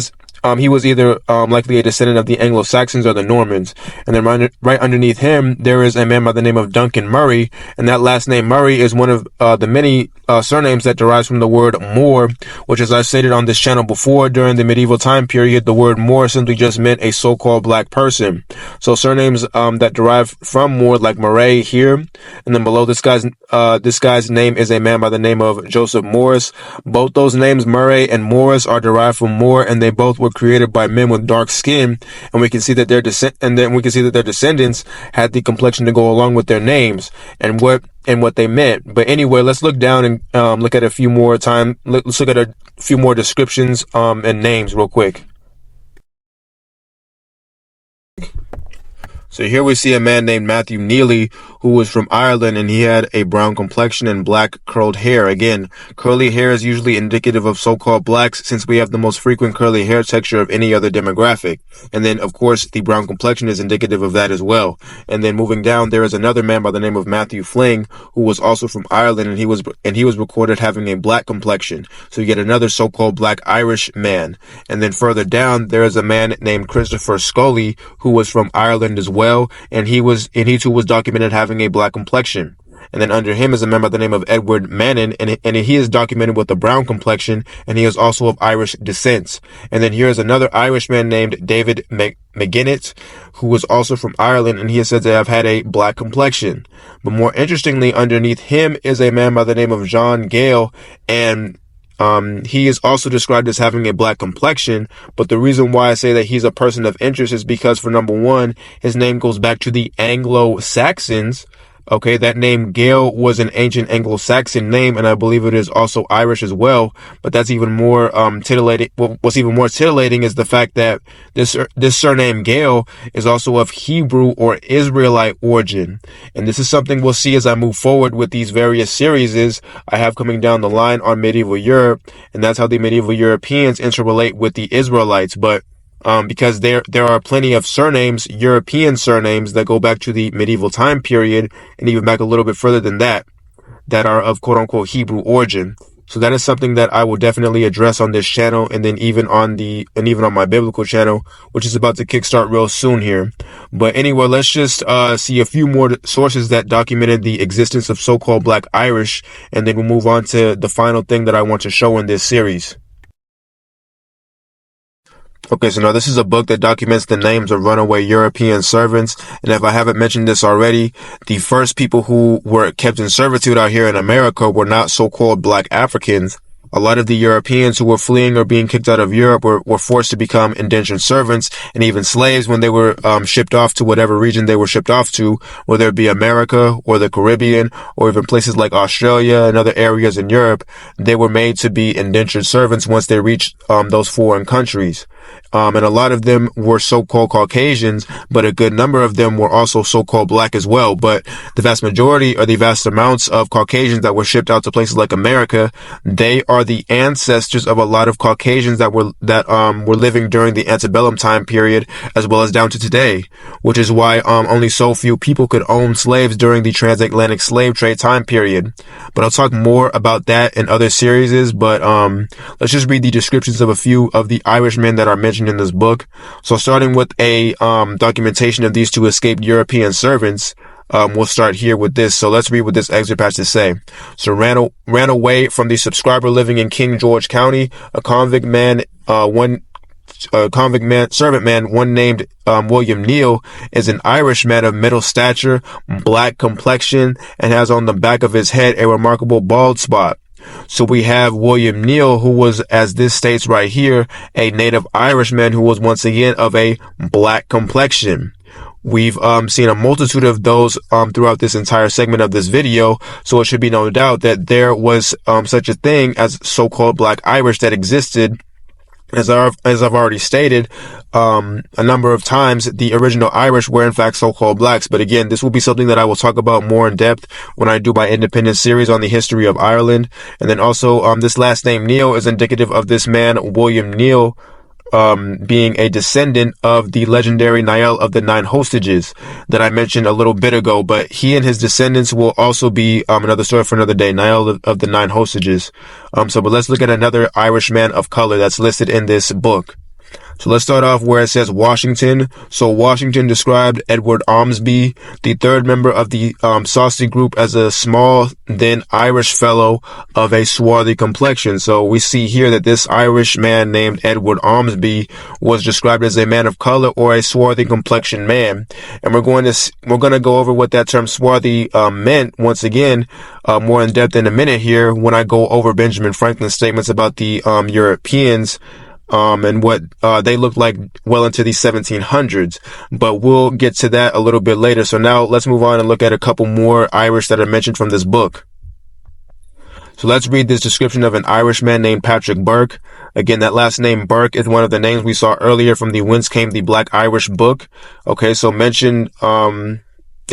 was either likely a descendant of the Anglo-Saxons or the Normans. And then right underneath him, there is a man by the name of Duncan Murray. And that last name Murray is one of the many surnames that derives from the word Moor, which, as I've stated on this channel before, during the medieval time period, the word Moor simply just meant a so-called black person. So surnames that derive from Moor, like Murray here, and then below this guy's name is a man by the name of Joseph Morris. Both those names, Murray and Morris, are derived from Moor, and they both were created by men with dark skin, and we can see that their descendants had the complexion to go along with their names and what they meant. But anyway, let's look down and look at a few more descriptions and names real quick. So here we see a man named Matthew Neely, who was from Ireland, and he had a brown complexion and black curled hair. Again, curly hair is usually indicative of so-called blacks, since we have the most frequent curly hair texture of any other demographic. And then, of course, the brown complexion is indicative of that as well. And then moving down, there is another man by the name of Matthew Fling, who was also from Ireland, and he was recorded having a black complexion. So you get another so-called black Irish man. And then further down, there is a man named Christopher Scully, who was from Ireland as well. And he too was documented having a black complexion. And then under him is a man by the name of Edward Mannon, and he is documented with a brown complexion, and he is also of Irish descent. And then here is another Irishman named David McGinnis, who was also from Ireland, and he is said to have had a black complexion. But more interestingly, underneath him is a man by the name of John Gale, and he is also described as having a black complexion, but the reason why I say that he's a person of interest is because, for number one, his name goes back to the Anglo-Saxons. Okay, that name Gale was an ancient Anglo-Saxon name, and I believe it is also Irish as well. But that's even more titillating. What's even more titillating is the fact that this surname Gale is also of Hebrew or Israelite origin, and this is something we'll see as I move forward with these various series I have coming down the line on medieval Europe, and that's how the medieval Europeans interrelate with the Israelites. But because there are plenty of surnames, European surnames, that go back to the medieval time period and even back a little bit further than that are of quote unquote Hebrew origin. So that is something that I will definitely address on this channel, and then even on my biblical channel, which is about to kickstart real soon here. But anyway, let's just see a few more sources that documented the existence of so-called Black Irish, and then we'll move on to the final thing that I want to show in this series. Okay, so now this is a book that documents the names of runaway European servants. And if I haven't mentioned this already, the first people who were kept in servitude out here in America were not so-called Black Africans. A lot of the Europeans who were fleeing or being kicked out of Europe were forced to become indentured servants and even slaves when they were shipped off to whatever region they were shipped off to, whether it be America or the Caribbean or even places like Australia and other areas in Europe. They were made to be indentured servants once they reached those foreign countries. And a lot of them were so-called Caucasians, but a good number of them were also so-called Black as well. But the vast majority, or the vast amounts of Caucasians that were shipped out to places like America, they are the ancestors of a lot of Caucasians that were living during the antebellum time period, as well as down to today, which is why only so few people could own slaves during the transatlantic slave trade time period. But I'll talk more about that in other series. But let's just read the descriptions of a few of the Irishmen that are mentioned in this book. So starting with a documentation of these two escaped European servants, we'll start here with this. So let's read what this excerpt has to say. So ran away from the subscriber living in King George County, a convict servant man, one named William Neal, is an Irish man of middle stature, black complexion, and has on the back of his head a remarkable bald spot. So we have William Neal, who was, as this states right here, a native Irishman who was once again of a black complexion. We've seen a multitude of those throughout this entire segment of this video, so it should be no doubt that there was such a thing as so-called Black Irish that existed. As I've already stated a number of times, the original Irish were in fact so-called blacks. But again, this will be something that I will talk about more in depth when I do my independent series on the history of Ireland. And then also, this last name Neal is indicative of this man, William Neal, being a descendant of the legendary Niall of the Nine Hostages that I mentioned a little bit ago. But he and his descendants will also be another story for another day, Niall of the Nine Hostages. But let's look at another Irishman of color that's listed in this book. So let's start off where it says Washington. So Washington described Edward Ormsby, the third member of the Swarthy group, as a small, thin Irish fellow of a swarthy complexion. So we see here that this Irish man named Edward Ormsby was described as a man of color or a swarthy complexion man. And we're going to go over what that term swarthy meant once again more in depth in a minute here when I go over Benjamin Franklin's statements about the Europeans. And what they looked like well into the 1700s. But we'll get to that a little bit later. So now let's move on and look at a couple more Irish that are mentioned from this book. So let's read this description of an Irishman named Patrick Burke. Again, that last name Burke is one of the names we saw earlier from the Whence Came the Black Irish book. Okay, so it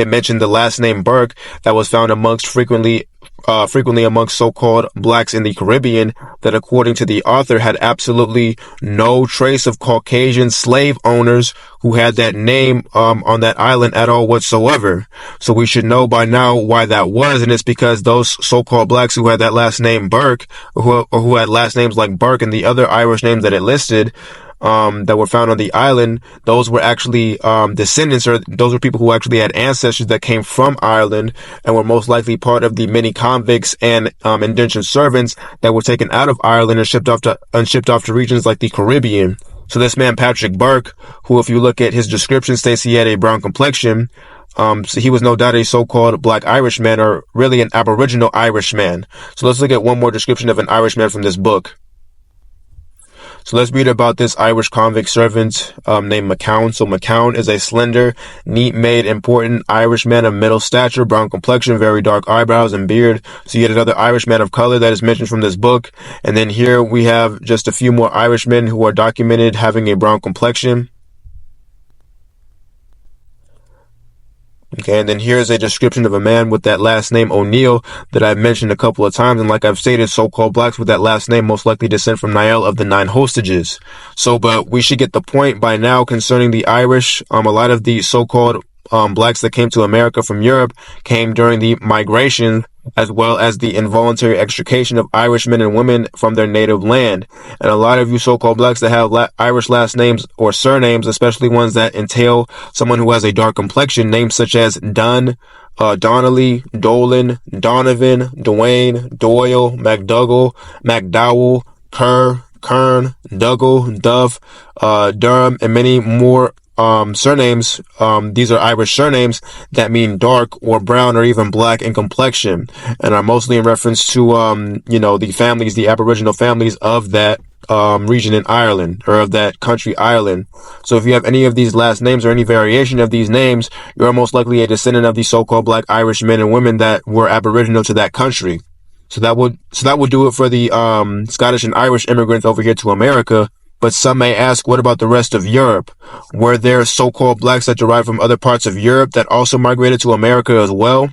mentioned the last name Burke that was found frequently amongst so-called blacks in the Caribbean, that according to the author had absolutely no trace of Caucasian slave owners who had that name on that island at all whatsoever. So we should know by now why that was, and it's because those so-called blacks who had that last name Burke, or who had last names like Burke and the other Irish names that it listed, that were found on the island, those were actually descendants, or those were people who actually had ancestors that came from Ireland and were most likely part of the many convicts and indentured servants that were taken out of Ireland and shipped off to regions like the Caribbean. So this man Patrick Burke, who, if you look at his description, states he had a brown complexion. So he was no doubt a so-called black Irishman, or really an Aboriginal Irishman. So let's look at one more description of an Irishman from this book. So let's read about this Irish convict servant named McCown. So McCown is a slender, neat-made, important Irishman of middle stature, brown complexion, very dark eyebrows and beard. So you get another Irishman of color that is mentioned from this book. And then here we have just a few more Irishmen who are documented having a brown complexion. Okay, and then here's a description of a man with that last name O'Neill that I've mentioned a couple of times. And like I've stated, so-called blacks with that last name most likely descend from Niall of the Nine Hostages. So, but we should get the point by now concerning the Irish. A lot of the so-called blacks that came to America from Europe came during the migration, as well as the involuntary extrication of Irish men and women from their native land. And a lot of you so-called blacks that have Irish last names or surnames, especially ones that entail someone who has a dark complexion, names such as Dunn, Donnelly, Dolan, Donovan, Dwayne, Doyle, McDougall, McDowell, Kerr, Kern, Dougal, Duff, Durham, and many more surnames. These are Irish surnames that mean dark or brown or even black in complexion, and are mostly in reference to, the Aboriginal families of that region in Ireland, or of that country, Ireland. So if you have any of these last names or any variation of these names, you're most likely a descendant of the so-called black Irish men and women that were Aboriginal to that country. So that would do it for the Scottish and Irish immigrants over here to America. But some may ask, what about the rest of Europe? Were there so-called blacks that derived from other parts of Europe that also migrated to America as well?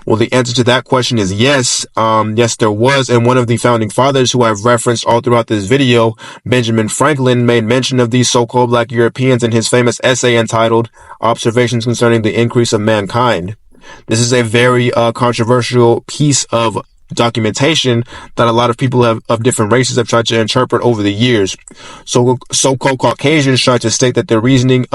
Well, the answer to that question is yes. Yes, there was. And one of the founding fathers who I've referenced all throughout this video, Benjamin Franklin, made mention of these so-called black Europeans in his famous essay entitled Observations Concerning the Increase of Mankind. This is a very controversial piece of documentation that a lot of people of different races have tried to interpret over the years. So so-called Caucasians tried to state that the reasoning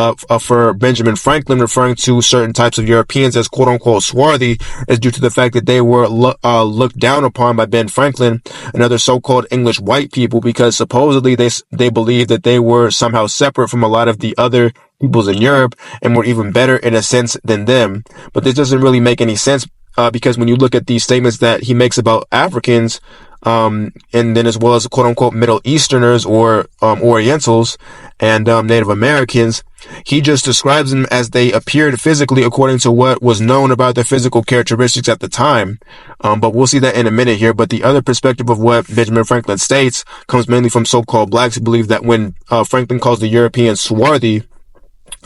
for Benjamin Franklin referring to certain types of Europeans as quote-unquote swarthy is due to the fact that they were looked down upon by Ben Franklin and other so-called English white people, because supposedly they believed that they were somehow separate from a lot of the other peoples in Europe and were even better in a sense than them. But this doesn't really make any sense, because when you look at these statements that he makes about Africans, and then as well as quote unquote Middle Easterners or Orientals and Native Americans, he just describes them as they appeared physically according to what was known about their physical characteristics at the time. But we'll see that in a minute here. But the other perspective of what Benjamin Franklin states comes mainly from so-called blacks who believe that when Franklin calls the Europeans swarthy,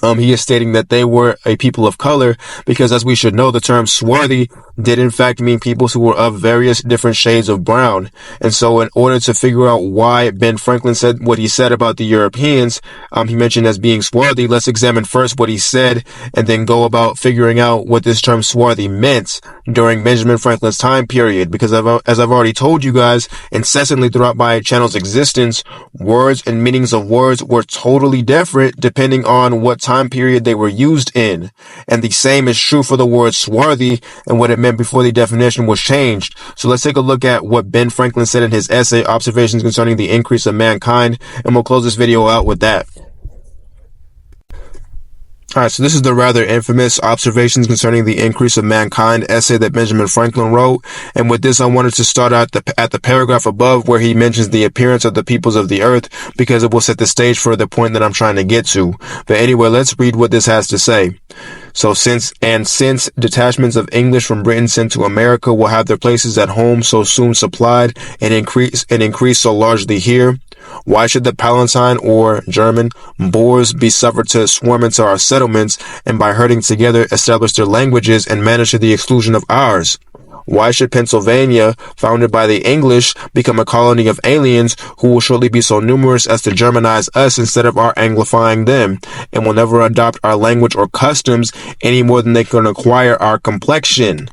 he is stating that they were a people of color, because as we should know, the term swarthy did in fact mean people who were of various different shades of brown. And so in order to figure out why Ben Franklin said what he said about the Europeans, he mentioned as being swarthy, let's examine first what he said and then go about figuring out what this term swarthy meant during Benjamin Franklin's time period. Because as I've already told you guys incessantly throughout my channel's existence, words and meanings of words were totally different depending on what time period they were used in. And the same is true for the word swarthy and what it meant before the definition was changed. So let's take a look at what Ben Franklin said in his essay, Observations Concerning the Increase of Mankind, and we'll close this video out with that. Alright, so this is the rather infamous Observations Concerning the Increase of Mankind essay that Benjamin Franklin wrote. And with this, I wanted to start at the paragraph above where he mentions the appearance of the peoples of the earth, because it will set the stage for the point that I'm trying to get to. But anyway, let's read what this has to say. Since detachments of English from Britain sent to America will have their places at home so soon supplied and increase so largely here, why should the Palatine or German Boers be suffered to swarm into our settlements and by herding together establish their languages and manage to the exclusion of ours? Why should Pennsylvania, founded by the English, become a colony of aliens who will shortly be so numerous as to Germanize us instead of our Anglifying them, and will never adopt our language or customs any more than they can acquire our complexion?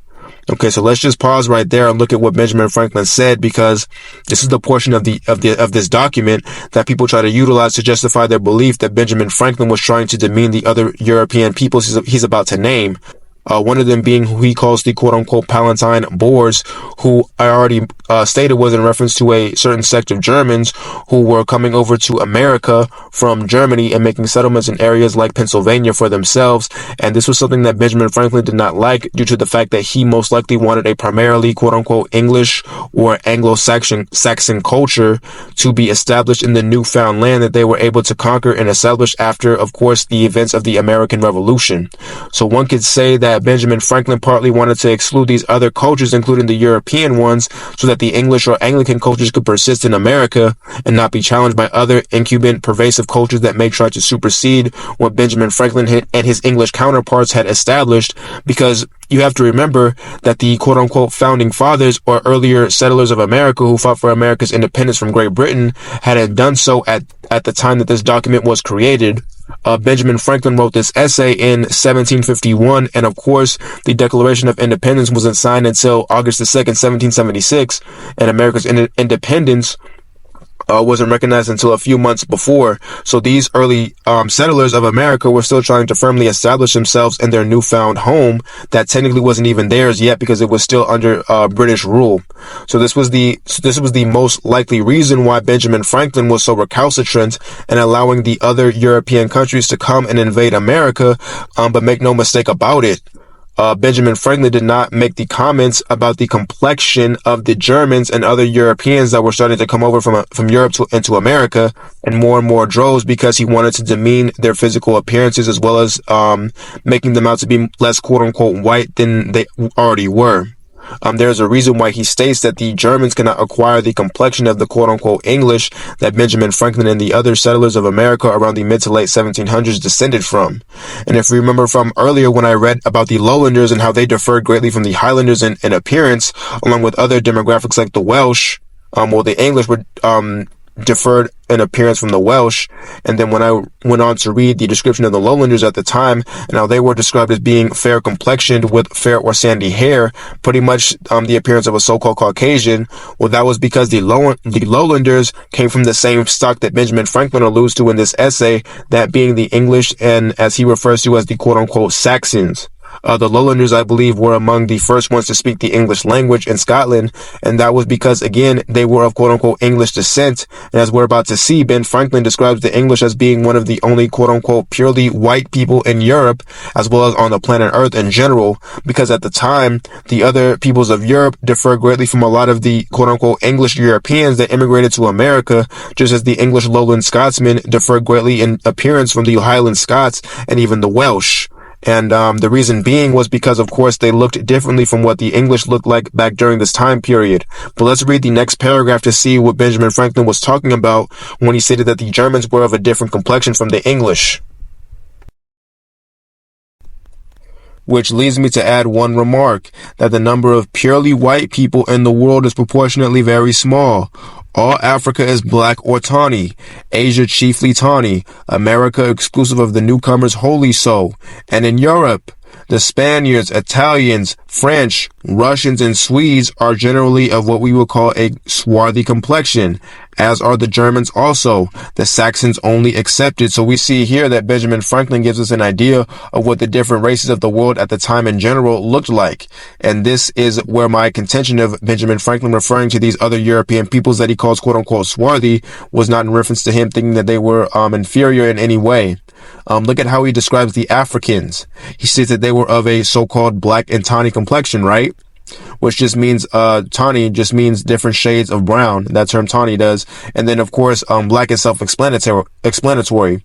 Okay, so let's just pause right there and look at what Benjamin Franklin said, because this is the portion of this document that people try to utilize to justify their belief that Benjamin Franklin was trying to demean the other European peoples he's about to name. One of them being who he calls the quote-unquote Palatine Boers, who I already stated was in reference to a certain sect of Germans who were coming over to America from Germany and making settlements in areas like Pennsylvania for themselves. And this was something that Benjamin Franklin did not like, due to the fact that he most likely wanted a primarily quote-unquote English or Anglo-Saxon culture to be established in the newfound land that they were able to conquer and establish after, of course, the events of the American Revolution. So one could say that Benjamin Franklin partly wanted to exclude these other cultures, including the European ones, so that the English or Anglican cultures could persist in America and not be challenged by other incumbent pervasive cultures that may try to supersede what Benjamin Franklin and his English counterparts had established. Because you have to remember that the quote-unquote founding fathers or earlier settlers of America who fought for America's independence from Great Britain hadn't done so at the time that this document was created. Benjamin Franklin wrote this essay in 1751, and of course, the Declaration of Independence wasn't signed until August the 2nd, 1776, and America's independence wasn't recognized until a few months before. So these early settlers of America were still trying to firmly establish themselves in their newfound home that technically wasn't even theirs yet, because it was still under British rule. So this was the most likely reason why Benjamin Franklin was so recalcitrant in allowing the other European countries to come and invade America. But make no mistake about it, Benjamin Franklin did not make the comments about the complexion of the Germans and other Europeans that were starting to come over from Europe into America in more and more droves, because he wanted to demean their physical appearances, as well as making them out to be less quote-unquote white than they already were. There's a reason why he states that the Germans cannot acquire the complexion of the quote-unquote English that Benjamin Franklin and the other settlers of America around the mid to late 1700s descended from. And if you remember from earlier when I read about the Lowlanders and how they differed greatly from the Highlanders in appearance, along with other demographics like the Welsh, the English were differed in appearance from the Welsh. And then when I went on to read the description of the Lowlanders at the time, and how they were described as being fair complexioned with fair or sandy hair, pretty much the appearance of a so-called Caucasian, well, that was because the Lowlanders came from the same stock that Benjamin Franklin alludes to in this essay, that being the English, and as he refers to as the quote-unquote Saxons. The Lowlanders, I believe, were among the first ones to speak the English language in Scotland, and that was because, again, they were of quote-unquote English descent. And as we're about to see, Ben Franklin describes the English as being one of the only quote-unquote purely white people in Europe, as well as on the planet Earth in general, because at the time, the other peoples of Europe differ greatly from a lot of the quote-unquote English Europeans that immigrated to America, just as the English Lowland Scotsmen differ greatly in appearance from the Highland Scots and even the Welsh. And the reason being was because, of course, they looked differently from what the English looked like back during this time period. But let's read the next paragraph to see what Benjamin Franklin was talking about when he stated that the Germans were of a different complexion from the English. Which leads me to add one remark, that the number of purely white people in the world is proportionately very small. All Africa is black or tawny, Asia chiefly tawny, America exclusive of the newcomers wholly so, and in Europe, the Spaniards, Italians, French, Russians, and Swedes are generally of what we would call a swarthy complexion, as are the Germans also, the Saxons only excepted. So we see here that Benjamin Franklin gives us an idea of what the different races of the world at the time in general looked like. And this is where my contention of Benjamin Franklin referring to these other European peoples that he calls quote-unquote swarthy was not in reference to him thinking that they were inferior in any way. Look at how he describes the Africans. He says that they were of a so-called black and tawny complexion, right? Which just means, tawny just means different shades of brown. That term tawny does. And then, of course, black is self-explanatory.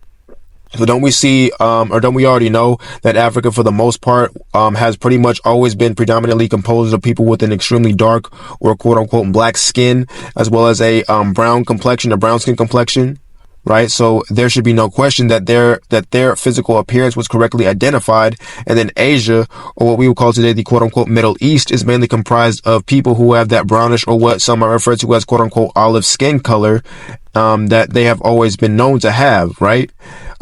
So don't we see, or don't we already know that Africa, for the most part, has pretty much always been predominantly composed of people with an extremely dark or quote unquote black skin, as well as a brown complexion, a brown skin complexion, right? So there should be no question that their physical appearance was correctly identified. And then Asia, or what we would call today the quote unquote Middle East, is mainly comprised of people who have that brownish, or what some are referred to as quote unquote olive skin color, that they have always been known to have, right?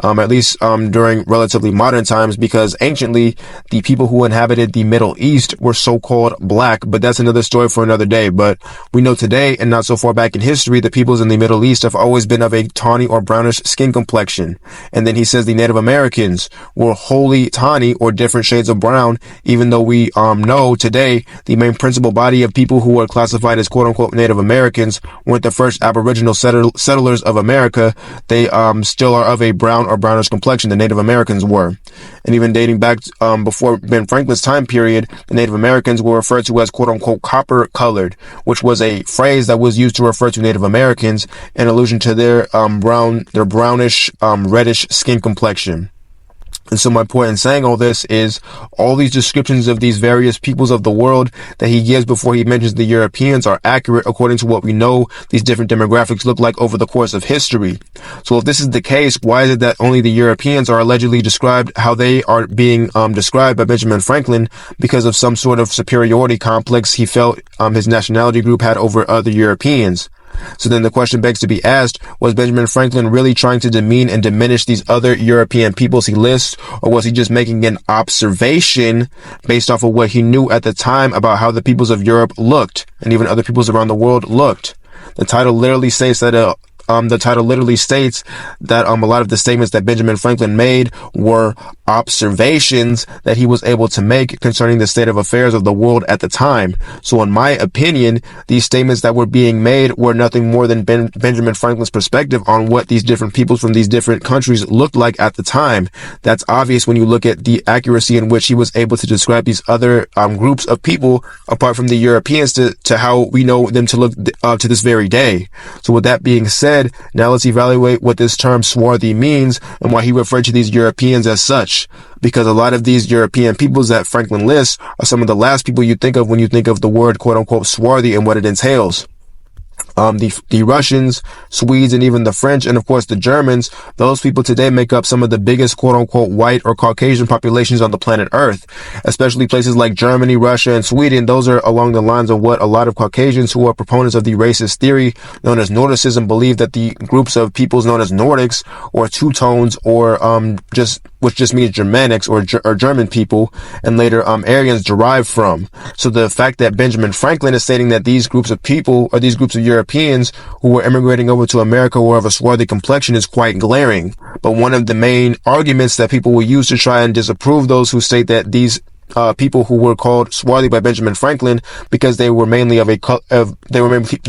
At least during relatively modern times, because anciently the people who inhabited the Middle East were so-called black, but that's another story for another day. But we know today, and not so far back in history, the peoples in the Middle East have always been of a tawny or brownish skin complexion. And then he says the Native Americans were wholly tawny or different shades of brown, even though we know today the main principal body of people who were classified as quote-unquote Native Americans weren't the first Aboriginal settlers of America. They still are of a brown or brownish complexion. The Native Americans were. And even dating back before Ben Franklin's time period, the Native Americans were referred to as quote unquote copper colored, which was a phrase that was used to refer to Native Americans in allusion to their brownish, reddish skin complexion. And so my point in saying all this is all these descriptions of these various peoples of the world that he gives before he mentions the Europeans are accurate according to what we know these different demographics look like over the course of history. So if this is the case, why is it that only the Europeans are allegedly described how they are being described by Benjamin Franklin because of some sort of superiority complex he felt his nationality group had over other Europeans? So then the question begs to be asked, was Benjamin Franklin really trying to demean and diminish these other European peoples he lists, or was he just making an observation based off of what he knew at the time about how the peoples of Europe looked, and even other peoples around the world looked? The title literally states that a lot of the statements that Benjamin Franklin made were observations that he was able to make concerning the state of affairs of the world at the time. So in my opinion, these statements that were being made were nothing more than Benjamin Franklin's perspective on what these different peoples from these different countries looked like at the time. That's obvious when you look at the accuracy in which he was able to describe these other groups of people apart from the Europeans to how we know them to look to this very day. So with that being said, now let's evaluate what this term swarthy means and why he referred to these Europeans as such. Because a lot of these European peoples that Franklin lists are some of the last people you think of when you think of the word quote unquote swarthy and what it entails. The Russians, Swedes, and even the French, and of course the Germans, those people today make up some of the biggest quote-unquote white or Caucasian populations on the planet Earth, especially places like Germany, Russia, and Sweden. Those are along the lines of what a lot of Caucasians who are proponents of the racist theory known as Nordicism believe that the groups of peoples known as Nordics or Teutones or which just means Germanics or German people, and later Aryans derived from. So the fact that Benjamin Franklin is stating that these groups of people or these groups of Europeans who were immigrating over to America were of a swarthy complexion is quite glaring. But one of the main arguments that people will use to try and disapprove those who state that these people who were called swarthy by Benjamin Franklin because they were mainly they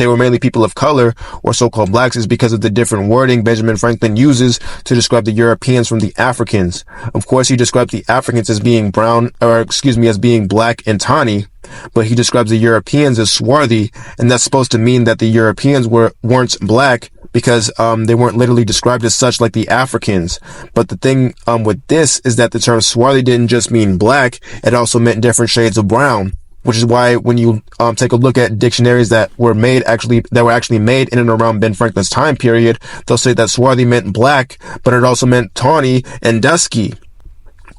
were mainly people of color or so-called blacks is because of the different wording Benjamin Franklin uses to describe the Europeans from the Africans. Of course, he describes the Africans as being as being black and tawny, but he describes the Europeans as swarthy, and that's supposed to mean that the Europeans weren't black because they weren't literally described as such like the Africans. But the thing with this is that the term swarthy didn't just mean black, it also meant different shades of brown, which is why when you take a look at dictionaries that were actually made in and around Ben Franklin's time period, they'll say that swarthy meant black, but it also meant tawny and dusky.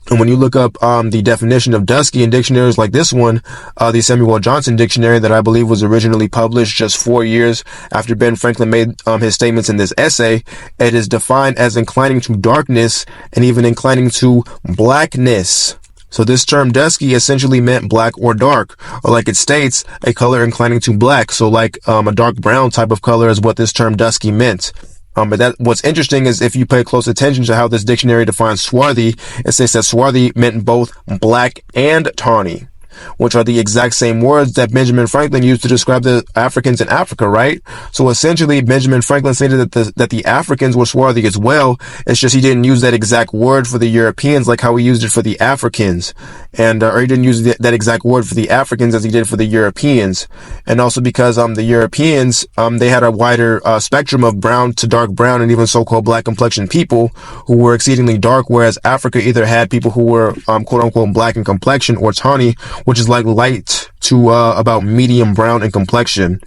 And when you look up the definition of dusky in dictionaries like this one, the Samuel Johnson dictionary that I believe was originally published just 4 years after Ben Franklin made his statements in this essay, it is defined as inclining to darkness and even inclining to blackness. So this term dusky essentially meant black or dark, or like it states, a color inclining to black. So like a dark brown type of color is what this term dusky meant. But what's interesting is if you pay close attention to how this dictionary defines swarthy, it says that swarthy meant both black and tawny. which are the exact same words that Benjamin Franklin used to describe the Africans in Africa, right? So essentially, Benjamin Franklin stated that the Africans were swarthy as well. It's just he didn't use that exact word for the Europeans like how he used it for the Africans, and or he didn't use that exact word for the Africans as he did for the Europeans. And also because the Europeans they had a wider spectrum of brown to dark brown and even so-called black complexion people who were exceedingly dark, whereas Africa either had people who were quote unquote black in complexion or tawny, which is like light to about medium brown in complexion.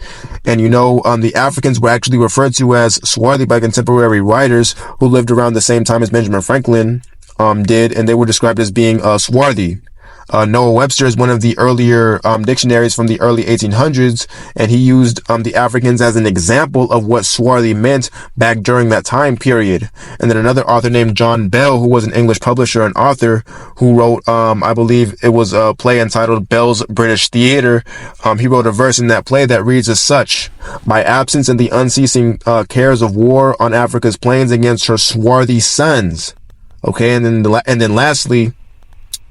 And the Africans were actually referred to as swarthy by contemporary writers who lived around the same time as Benjamin Franklin did, and they were described as being swarthy. Noah Webster is one of the earlier dictionaries from the early 1800s, and he used the Africans as an example of what swarthy meant back during that time period. And then another author named John Bell, who was an English publisher and author, who wrote, I believe it was a play entitled Bell's British Theatre. He wrote a verse in that play that reads as such: "My absence and the unceasing cares of war on Africa's plains against her swarthy sons." Okay, and then lastly,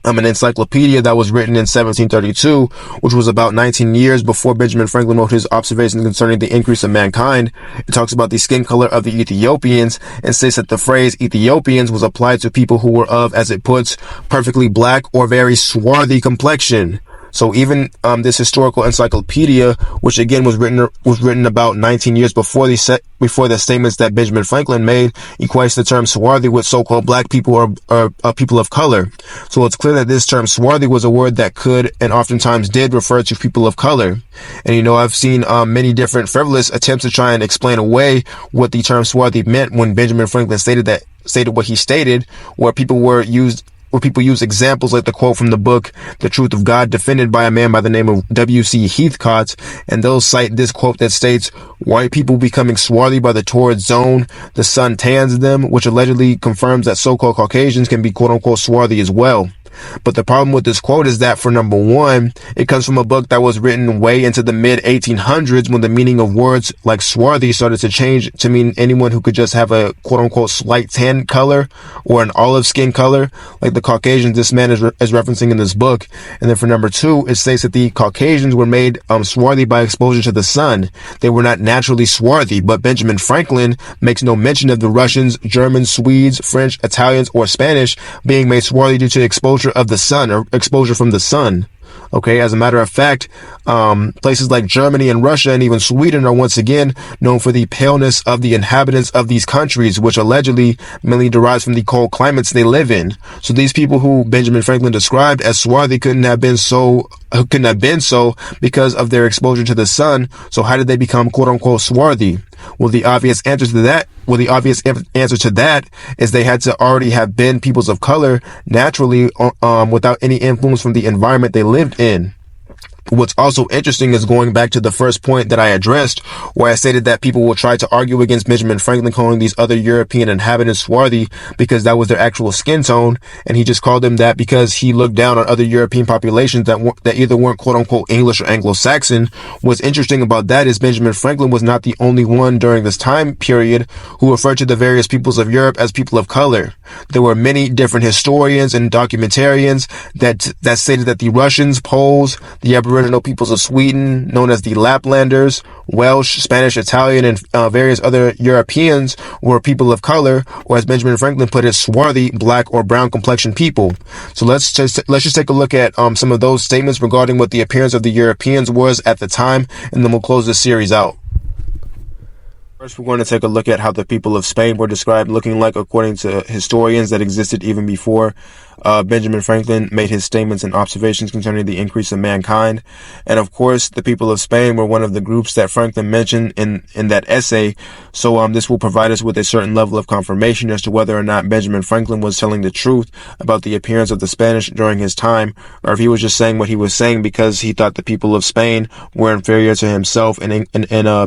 an encyclopedia that was written in 1732, which was about 19 years before Benjamin Franklin wrote his observations concerning the increase of mankind. It talks about the skin color of the Ethiopians and states that the phrase Ethiopians was applied to people who were of, as it puts, perfectly black or very swarthy complexion. So even this historical encyclopedia, which again was written about 19 years before the statements that Benjamin Franklin made, equates the term swarthy with so-called black people or people of color. So it's clear that this term swarthy was a word that could and oftentimes did refer to people of color. And I've seen many different frivolous attempts to try and explain away what the term swarthy meant when Benjamin Franklin stated what he stated, where people use examples like the quote from the book The Truth of God, defended by a man by the name of W.C. Heathcote, and they'll cite this quote that states, "White people becoming swarthy by the torrid zone, the sun tans them," which allegedly confirms that so-called Caucasians can be quote-unquote swarthy as well. But the problem with this quote is that, for number one, it comes from a book that was written way into the mid-1800s, when the meaning of words like swarthy started to change to mean anyone who could just have a quote-unquote slight tan color or an olive skin color, like the Caucasians this man is referencing in this book. And then for number two, it states that the Caucasians were made swarthy by exposure to the sun. They were not naturally swarthy, but Benjamin Franklin makes no mention of the Russians, Germans, Swedes, French, Italians, or Spanish being made swarthy due to exposure of the sun or exposure from the sun. Okay, as a matter of fact, places like Germany and Russia and even Sweden are once again known for the paleness of the inhabitants of these countries, which allegedly mainly derives from the cold climates they live in. So these people who Benjamin Franklin described as swarthy couldn't have been so because of their exposure to the sun. So how did they become quote unquote swarthy? Well, the obvious answer to that is they had to already have been peoples of color naturally, without any influence from the environment they lived in. What's also interesting is going back to the first point that I addressed, where I stated that people will try to argue against Benjamin Franklin calling these other European inhabitants swarthy because that was their actual skin tone, and he just called them that because he looked down on other European populations that either weren't quote unquote English or Anglo-Saxon. What's interesting about that is Benjamin Franklin was not the only one during this time period who referred to the various peoples of Europe as people of color. There were many different historians and documentarians that stated that the Russians, Poles, the Aboriginal peoples of Sweden, known as the Laplanders, Welsh, Spanish, Italian, and various other Europeans were people of color, or as Benjamin Franklin put it, swarthy, black or brown complexion people. So let's just take a look at some of those statements regarding what the appearance of the Europeans was at the time, and then we'll close this series out. First, we're going to take a look at how the people of Spain were described looking like according to historians that existed even before Benjamin Franklin made his statements and observations concerning the increase of mankind. And of course, the people of Spain were one of the groups that Franklin mentioned in that essay. So this will provide us with a certain level of confirmation as to whether or not Benjamin Franklin was telling the truth about the appearance of the Spanish during his time, or if he was just saying what he was saying because he thought the people of Spain were inferior to himself and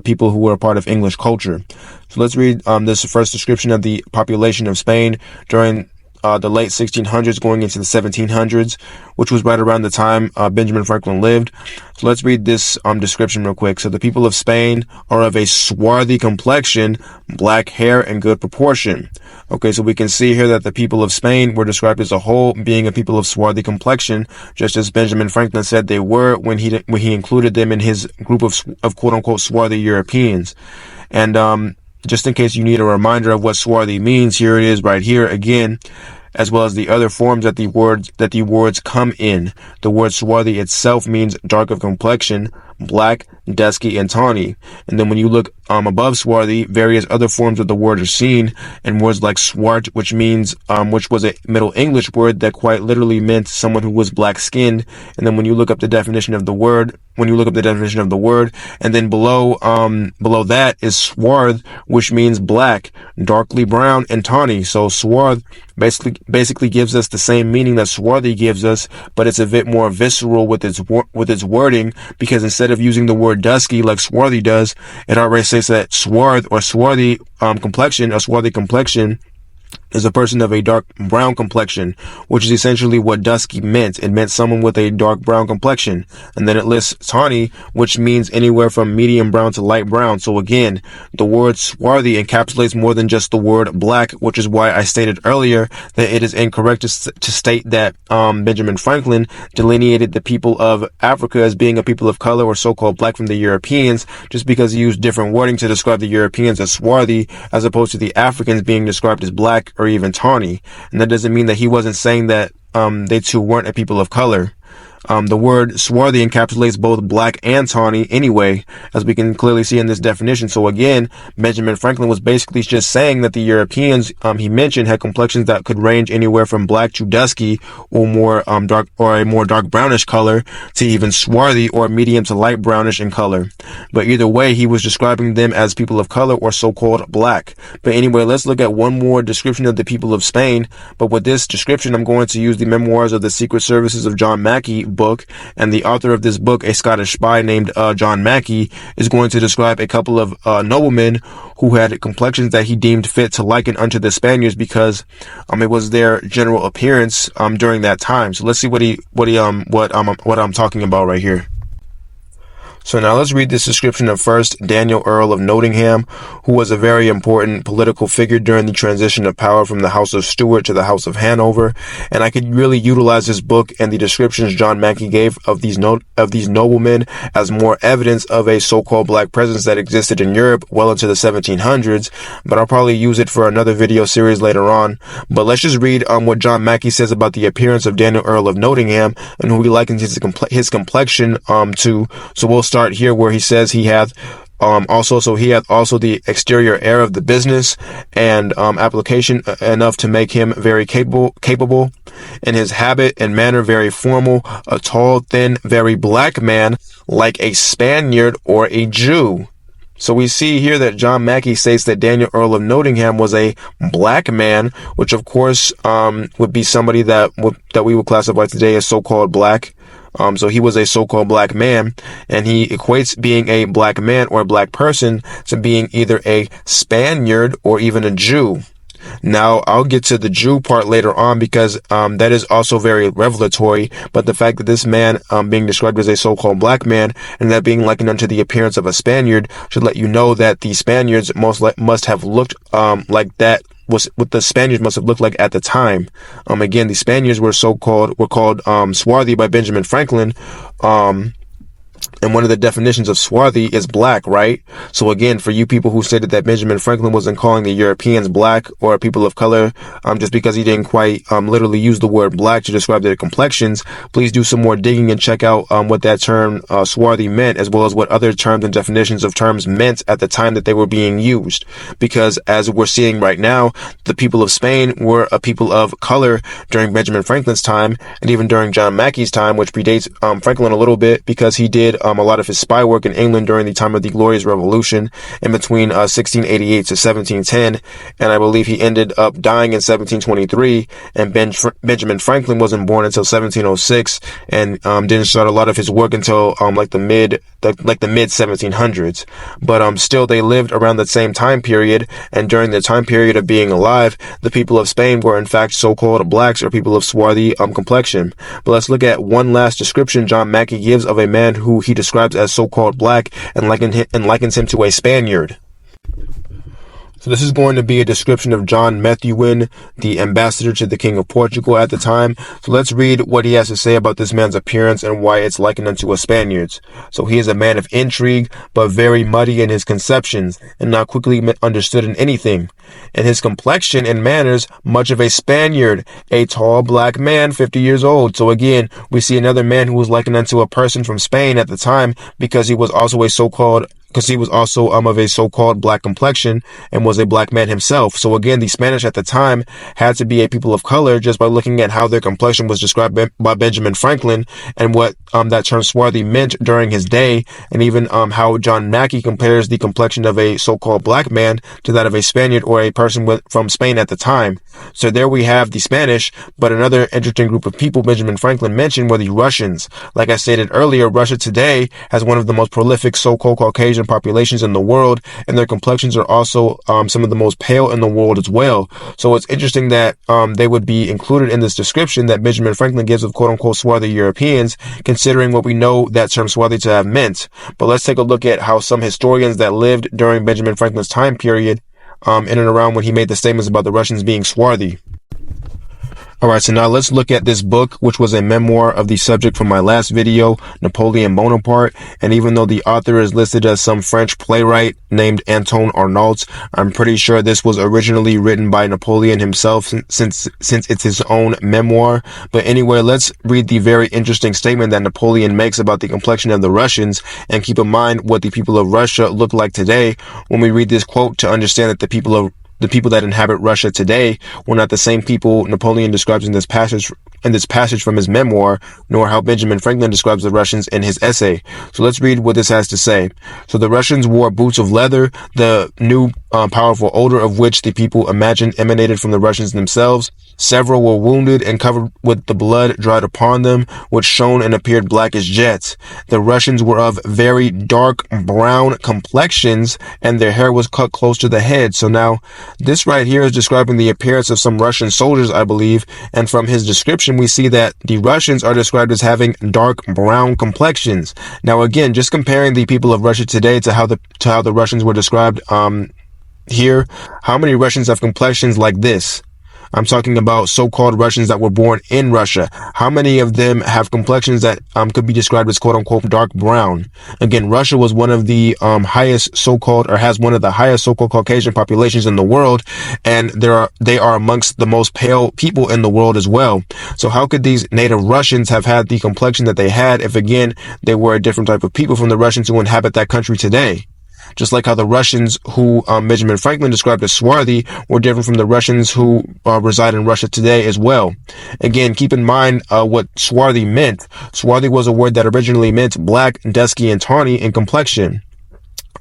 people who were a part of English culture. So let's read this first description of the population of Spain during the late 1600s going into the 1700s, which was right around the time Benjamin Franklin lived. So let's read this description real quick. So the people of Spain are of a swarthy complexion, black hair, and good proportion. Okay, so we can see here that the people of Spain were described as a whole being a people of swarthy complexion, just as Benjamin Franklin said they were when he included them in his group of quote-unquote swarthy Europeans. And just in case you need a reminder of what swarthy means, here it is right here again, as well as the other forms that the words come in. The word swarthy itself means dark of complexion, black, dusky, and tawny. And then when you look above swarthy, various other forms of the word are seen, and words like swart, which means which was a Middle English word that quite literally meant someone who was black skinned. And then when you look up the definition of the word, and then below that is swarth, which means black, darkly brown, and tawny. So swarth basically gives us the same meaning that swarthy gives us, but it's a bit more visceral with its wording, because instead of using the word dusky like swarthy does, it already says that swarth or swarthy complexion is a person of a dark brown complexion, which is essentially what dusky meant. It meant someone with a dark brown complexion. And then it lists tawny, which means anywhere from medium brown to light brown. So again, the word swarthy encapsulates more than just the word black, which is why I stated earlier that it is incorrect to state that Benjamin Franklin delineated the people of Africa as being a people of color or so-called black from the Europeans, just because he used different wording to describe the Europeans as swarthy as opposed to the Africans being described as black or even tawny. And that doesn't mean that he wasn't saying that they too weren't a people of color. The word swarthy encapsulates both black and tawny anyway, as we can clearly see in this definition. So again, Benjamin Franklin was basically just saying that the Europeans he mentioned had complexions that could range anywhere from black to dusky, or more dark, or a more dark brownish color, to even swarthy or medium to light brownish in color. But either way, he was describing them as people of color or so-called black. But anyway, let's look at one more description of the people of Spain. But with this description, I'm going to use the memoirs of the Secret Services of John Mackey book, and the author of this book, a Scottish spy named John Mackey, is going to describe a couple of noblemen who had complexions that he deemed fit to liken unto the Spaniards, because it was their general appearance during that time. So let's see what I'm talking about right here. So now let's read this description of first Daniel, Earl of Nottingham, who was a very important political figure during the transition of power from the House of Stuart to the House of Hanover. And I could really utilize this book and the descriptions John Mackey gave of these noblemen as more evidence of a so-called black presence that existed in Europe well into the 1700s. But I'll probably use it for another video series later on. But let's just read what John Mackey says about the appearance of Daniel, Earl of Nottingham, and who he likens his complexion to. So we'll start here where he says he hath also the exterior air of the business and application enough to make him very capable in his habit and manner, very formal, a tall, thin, very black man, like a Spaniard or a Jew. So we see here that John Mackey states that Daniel, Earl of Nottingham, was a black man, which of course would be somebody that we would classify today as so-called black. So he was a so-called black man, and he equates being a black man or a black person to being either a Spaniard or even a Jew. Now, I'll get to the Jew part later on, because that is also very revelatory. But the fact that this man being described as a so-called black man and that being likened unto the appearance of a Spaniard should let you know that the Spaniards must have looked like that was what the Spaniards must have looked like at the time. Again, the Spaniards were called swarthy by Benjamin Franklin. And one of the definitions of swarthy is black, right? So again, for you people who stated that Benjamin Franklin wasn't calling the Europeans black or people of color, just because he didn't quite literally use the word black to describe their complexions, please do some more digging and check out what that term swarthy meant, as well as what other terms and definitions of terms meant at the time that they were being used. Because as we're seeing right now, the people of Spain were a people of color during Benjamin Franklin's time, and even during John Mackey's time, which predates Franklin a little bit, because he did did a lot of his spy work in England during the time of the Glorious Revolution in between 1688 to 1710, and I believe he ended up dying in 1723, and Benjamin Franklin wasn't born until 1706, and didn't start a lot of his work until like the mid 1700s. But still, they lived around the same time period, and during the time period of being alive, the people of Spain were in fact so-called blacks, or people of swarthy complexion. But let's look at one last description John Mackey gives of a man who he describes as so-called black, and likens him to a Spaniard. So this is going to be a description of John Methuen, the ambassador to the King of Portugal at the time. So let's read what he has to say about this man's appearance and why it's likened unto a Spaniard's. So he is a man of intrigue, but very muddy in his conceptions, and not quickly understood in anything. In his complexion and manners, much of a Spaniard, a tall black man, 50 years old. So again, we see another man who was likened unto a person from Spain at the time, because he was also of a so-called black complexion and was a black man himself. So again, the Spanish at the time had to be a people of color just by looking at how their complexion was described by Benjamin Franklin, and what that term swarthy meant during his day, and even how John Mackey compares the complexion of a so-called black man to that of a Spaniard or a person from Spain at the time. So there we have the Spanish, but another interesting group of people Benjamin Franklin mentioned were the Russians. Like I stated earlier, Russia today has one of the most prolific so-called Caucasian populations in the world, and their complexions are also some of the most pale in the world as well. So it's interesting that they would be included in this description that Benjamin Franklin gives of quote-unquote swarthy Europeans, considering what we know that term swarthy to have meant. But let's take a look at how some historians that lived during Benjamin Franklin's time period, in and around when he made the statements about the Russians being swarthy. Alright, so now let's look at this book, which was a memoir of the subject from my last video, Napoleon Bonaparte. And even though the author is listed as some French playwright named Antoine Arnault, I'm pretty sure this was originally written by Napoleon himself, since it's his own memoir. But anyway, let's read the very interesting statement that Napoleon makes about the complexion of the Russians, and keep in mind what the people of Russia look like today when we read this quote, to understand that the people that inhabit Russia today were not the same people Napoleon describes in this passage from his memoir, nor how Benjamin Franklin describes the Russians in his essay. So let's read what this has to say. So the Russians wore boots of leather, the new powerful odor of which the people imagined emanated from the Russians themselves. Several were wounded and covered with the blood dried upon them, which shone and appeared black as jets. The Russians were of very dark brown complexions, and their hair was cut close to the head. So now, this right here is describing the appearance of some Russian soldiers, I believe, and from his description, we see that the Russians are described as having dark brown complexions. Now again, just comparing the people of Russia today to how the Russians were described here, how many Russians have complexions like this? I'm talking about so-called Russians that were born in Russia. How many of them have complexions that could be described as quote-unquote dark brown? Again, Russia was one of the highest so-called, or has one of the highest so-called Caucasian populations in the world, and they are amongst the most pale people in the world as well. So how could these native Russians have had the complexion that they had if, again, they were a different type of people from the Russians who inhabit that country today? Just like how the Russians who Benjamin Franklin described as swarthy were different from the Russians who reside in Russia today as well. Again, keep in mind what swarthy meant. Swarthy was a word that originally meant black, dusky, and tawny in complexion.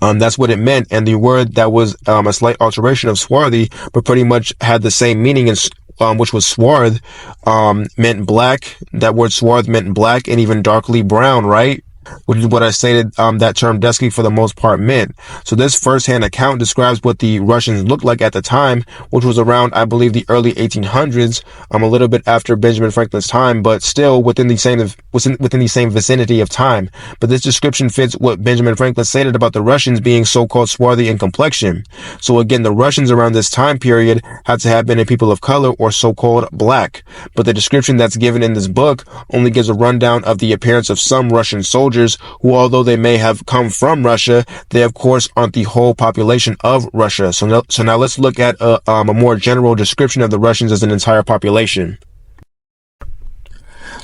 That's what it meant, and the word that was a slight alteration of swarthy, but pretty much had the same meaning as which was swarth, meant black. That word swarth meant black and even darkly brown, right? Which is what I stated that term dusky for the most part meant. So this first-hand account describes what the Russians looked like at the time, which was around, I believe, the early 1800s, a little bit after Benjamin Franklin's time, but still within the same vicinity of time. But this description fits what Benjamin Franklin stated about the Russians being so-called swarthy in complexion. So again, the Russians around this time period had to have been a people of color or so-called black. But the description that's given in this book only gives a rundown of the appearance of some Russian soldiers who, although they may have come from Russia, they of course aren't the whole population of Russia. So now let's look at a more general description of the Russians as an entire population.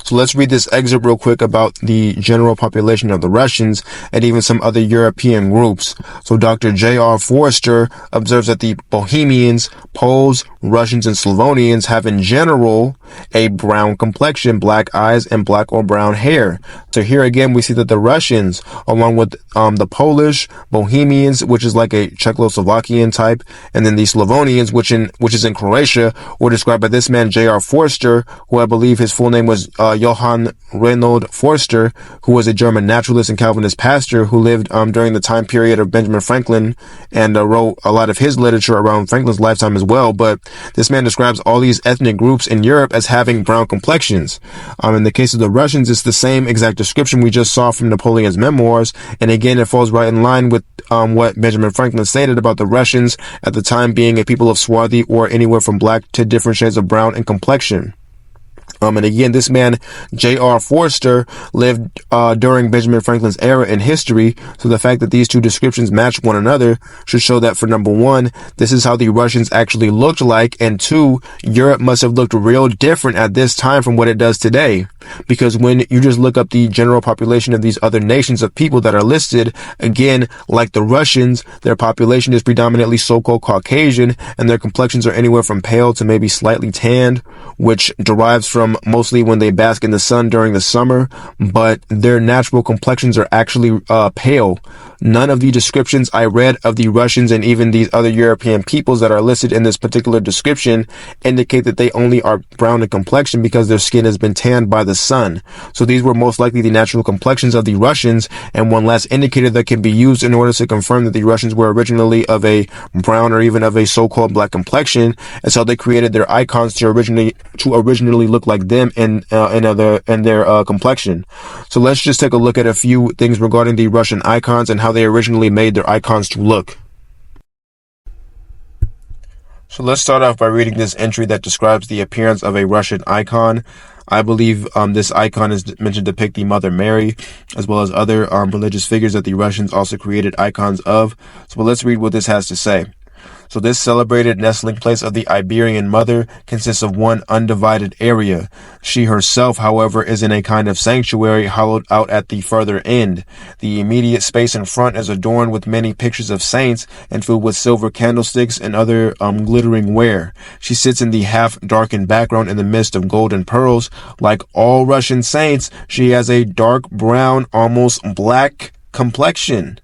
So let's read this excerpt real quick about the general population of the Russians and even some other European groups. So Dr. J.R. Forrester observes that the Bohemians, Poles, Russians, and Slavonians have in general a brown complexion, black eyes, and black or brown hair. So here again, we see that the Russians, along with the Polish, Bohemians, which is like a Czechoslovakian type, and then the Slavonians, which is in Croatia, were described by this man, J.R. Forster, who I believe his full name was Johann Reinhold Forster, who was a German naturalist and Calvinist pastor who lived during the time period of Benjamin Franklin, and wrote a lot of his literature around Franklin's lifetime as well. But this man describes all these ethnic groups in Europe as having brown complexions. In the case of the Russians, it's the same exact description we just saw from Napoleon's memoirs, and again, it falls right in line with what Benjamin Franklin stated about the Russians at the time being a people of swarthy or anywhere from black to different shades of brown in complexion. And again, this man, J.R. Forster, lived during Benjamin Franklin's era in history, so the fact that these two descriptions match one another should show that, for number one, this is how the Russians actually looked like, and two, Europe must have looked real different at this time from what it does today. Because when you just look up the general population of these other nations of people that are listed, again, like the Russians, their population is predominantly so-called Caucasian, and their complexions are anywhere from pale to maybe slightly tanned, which derives from mostly when they bask in the sun during the summer, but their natural complexions are actually pale. None of the descriptions I read of the Russians and even these other European peoples that are listed in this particular description indicate that they only are brown in complexion because their skin has been tanned by the sun. So these were most likely the natural complexions of the Russians, and one last indicator that can be used in order to confirm that the Russians were originally of a brown or even of a so-called black complexion is how they created their icons to originally look like them in their complexion. So let's just take a look at a few things regarding the Russian icons and how they originally made their icons to look. So let's start off by reading this entry that describes the appearance of a Russian icon. I believe this icon is meant to depict the Mother Mary, as well as other religious figures that the Russians also created icons of. So let's read what this has to say. So this celebrated nestling place of the Iberian mother consists of one undivided area. She herself, however, is in a kind of sanctuary hollowed out at the further end. The immediate space in front is adorned with many pictures of saints and filled with silver candlesticks and other glittering ware. She sits in the half-darkened background in the midst of gold and pearls. Like all Russian saints, she has a dark brown, almost black complexion.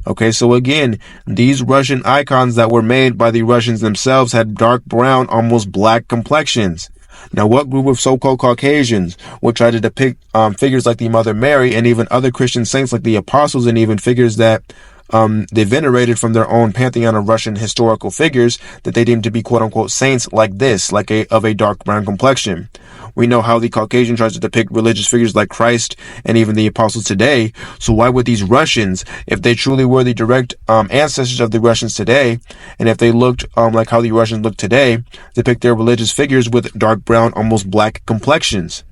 Okay, so again, these Russian icons that were made by the Russians themselves had dark brown, almost black complexions. Now, what group of so-called Caucasians would try to depict figures like the Mother Mary and even other Christian saints like the apostles and even figures that they venerated from their own pantheon of Russian historical figures that they deemed to be quote-unquote saints like this, of a dark brown complexion? We know how the Caucasian tries to depict religious figures like Christ and even the apostles today. So why would these Russians, if they truly were the direct ancestors of the Russians today, and if they looked like how the Russians look today, depict their religious figures with dark brown, almost black complexions?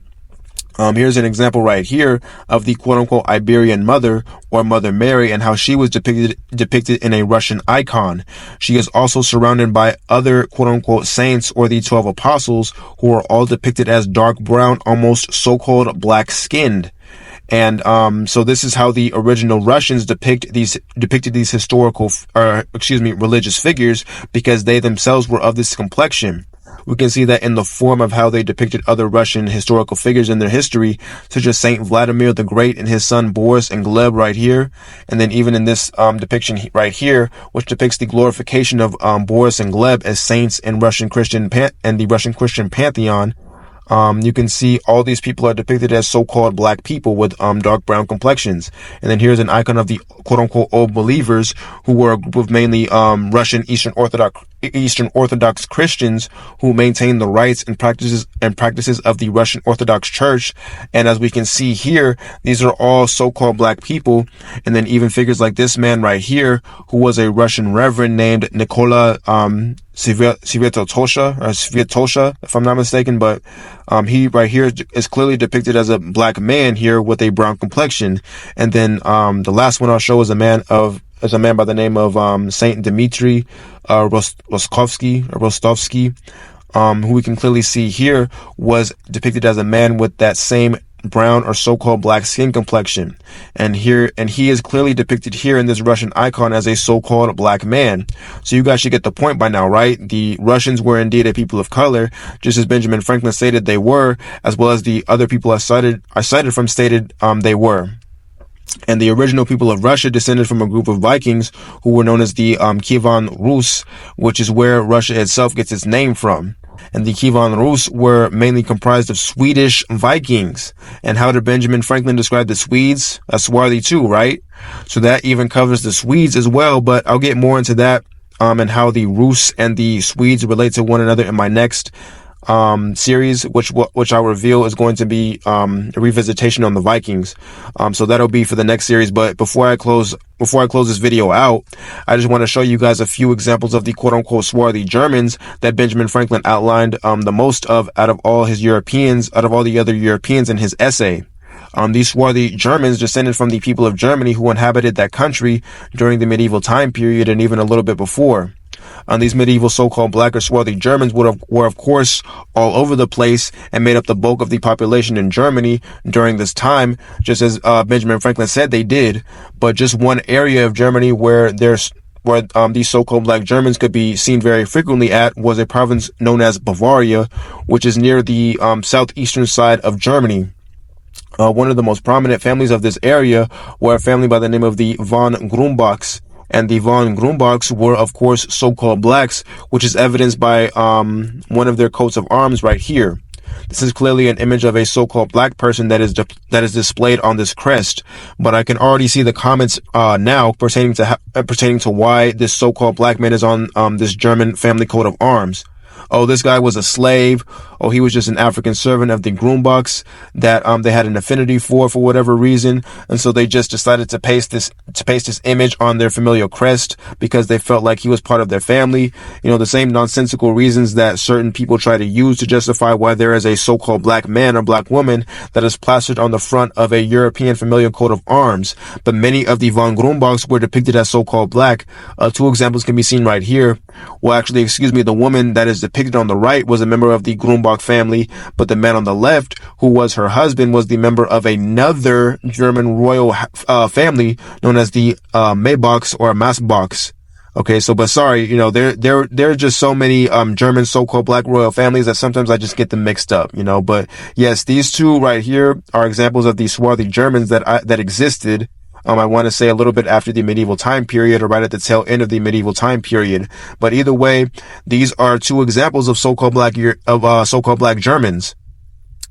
Here's an example right here of the quote-unquote Iberian mother or Mother Mary and how she was depicted in a Russian icon. She is also surrounded by other quote-unquote saints or the 12 apostles who are all depicted as dark brown, almost so-called black-skinned. And so this is how the original Russians depicted these religious figures, because they themselves were of this complexion. We can see that in the form of how they depicted other Russian historical figures in their history, such as Saint Vladimir the Great and his son Boris and Gleb right here. And then even in this depiction right here, which depicts the glorification of Boris and Gleb as saints in the Russian Christian pantheon, you can see all these people are depicted as so-called black people with dark brown complexions. And then here's an icon of the quote-unquote old believers, who were a group of mainly Russian Eastern Orthodox Christians who maintain the rites and practices of the Russian Orthodox Church. And as we can see here, these are all so-called black people. And then even figures like this man right here, who was a Russian reverend named Nikola Sviatosha, if I'm not mistaken, but he right here is clearly depicted as a black man here with a brown complexion. And then the last one I'll show is a man by the name of Saint Dmitry Rostovsky, who we can clearly see here was depicted as a man with that same brown, or so-called black skin complexion. And he is clearly depicted here in this Russian icon as a so-called black man. So you guys should get the point by now, right? The Russians were indeed a people of color, just as Benjamin Franklin stated they were, as well as the other people I cited from stated they were. And the original people of Russia descended from a group of Vikings who were known as the Kievan Rus, which is where Russia itself gets its name from. And the Kievan Rus were mainly comprised of Swedish Vikings. And how did Benjamin Franklin describe the Swedes? As swarthy too, right? So that even covers the Swedes as well, but I'll get more into that and how the Rus and the Swedes relate to one another in my next series, which I'll reveal is going to be a revisitation on the Vikings. So that'll be for the next series. But before I close this video out, I just want to show you guys a few examples of the quote-unquote swarthy Germans that Benjamin Franklin outlined the most of out of all the other Europeans in his essay. These swarthy Germans descended from the people of Germany who inhabited that country during the medieval time period and even a little bit before. These medieval so-called black or swarthy Germans were of course all over the place and made up the bulk of the population in Germany during this time, just as Benjamin Franklin said they did. But just one area of Germany where these so-called black Germans could be seen very frequently at was a province known as Bavaria, which is near the southeastern side of Germany. One of the most prominent families of this area were a family by the name of the von Grumbachs. And the von Grumbachs were, of course, so-called blacks, which is evidenced by one of their coats of arms right here. This is clearly an image of a so-called black person that is displayed on this crest. But I can already see the comments now pertaining to why this so-called black man is on this German family coat of arms. Oh, this guy was a slave. Oh, he was just an African servant of the Grumbachs that they had an affinity for whatever reason, and so they just decided to paste this image on their familial crest because they felt like he was part of their family. You know, the same nonsensical reasons that certain people try to use to justify why there is a so-called black man or black woman that is plastered on the front of a European familial coat of arms. But many of the von Grumbachs were depicted as so-called black. Two examples can be seen right here. Well, actually, excuse me, the woman that is depicted on the right was a member of the Grumbach family, but the man on the left, who was her husband, was the member of another German royal family known as the Maybachs or Massbachs. Okay, so, but sorry, you know, there are just so many German so-called black royal families that sometimes I just get them mixed up, you know. But yes, these two right here are examples of the swarthy Germans that existed. I want to say a little bit after the medieval time period or right at the tail end of the medieval time period. But either way, these are two examples of so-called black Germans.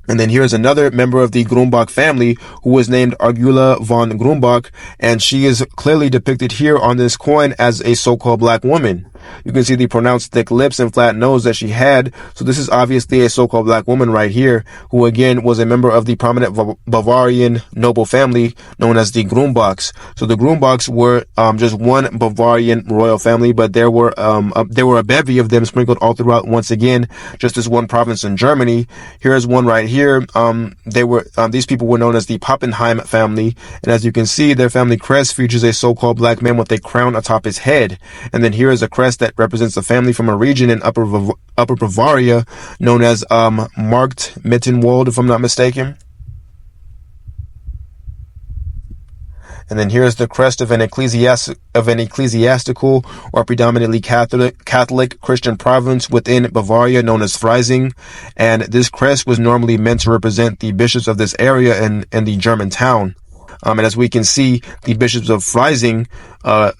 And then here's another member of the Grumbach family who was named Argula von Grumbach, and she is clearly depicted here on this coin as a so-called black woman. You can see the pronounced thick lips and flat nose that she had. So this is obviously a so-called black woman right here, who again was a member of the prominent Bavarian noble family known as the Grumbachs. So the Grumbachs were just one Bavarian royal family, but there were a bevy of them sprinkled all throughout, once again, just as one province in Germany. Here's one right here. These people were known as the Pappenheim family, and as you can see, their family crest features a so-called black man with a crown atop his head. And then here is a crest that represents a family from a region in Upper Bavaria known as Markt Mittenwald, if I'm not mistaken. And then here's the crest of an ecclesiastical or predominantly Catholic Christian province within Bavaria known as Freising. And this crest was normally meant to represent the bishops of this area in the German town. And as we can see, the bishops of Freising,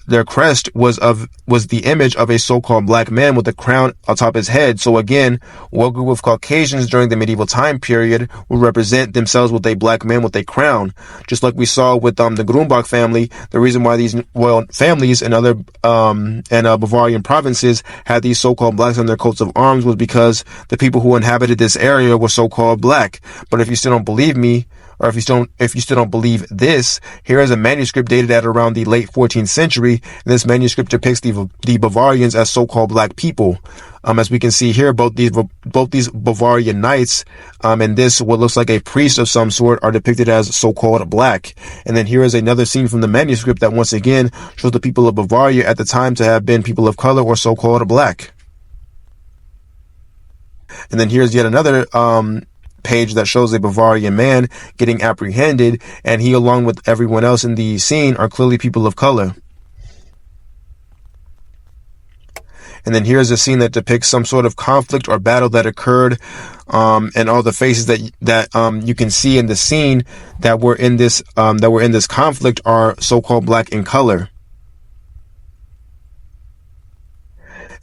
their crest was the image of a so-called black man with a crown atop his head. So again, what group of Caucasians during the medieval time period would represent themselves with a black man with a crown? Just like we saw with the Grumbach family, the reason why these royal families and other Bavarian provinces had these so-called blacks on their coats of arms was because the people who inhabited this area were so-called black. But if you still don't believe me, or if you still don't believe this, here is a manuscript dated at around the late 14th century. And this manuscript depicts the Bavarians as so-called black people. As we can see here, both these Bavarian knights, and this, what looks like a priest of some sort, are depicted as so-called black. And then here is another scene from the manuscript that once again shows the people of Bavaria at the time to have been people of color or so-called black. And then here's yet another, page that shows a Bavarian man getting apprehended, and he, along with everyone else in the scene, are clearly people of color. And then here's a scene that depicts some sort of conflict or battle that occurred, and all the faces that you can see in the scene that were in this conflict are so-called black in color.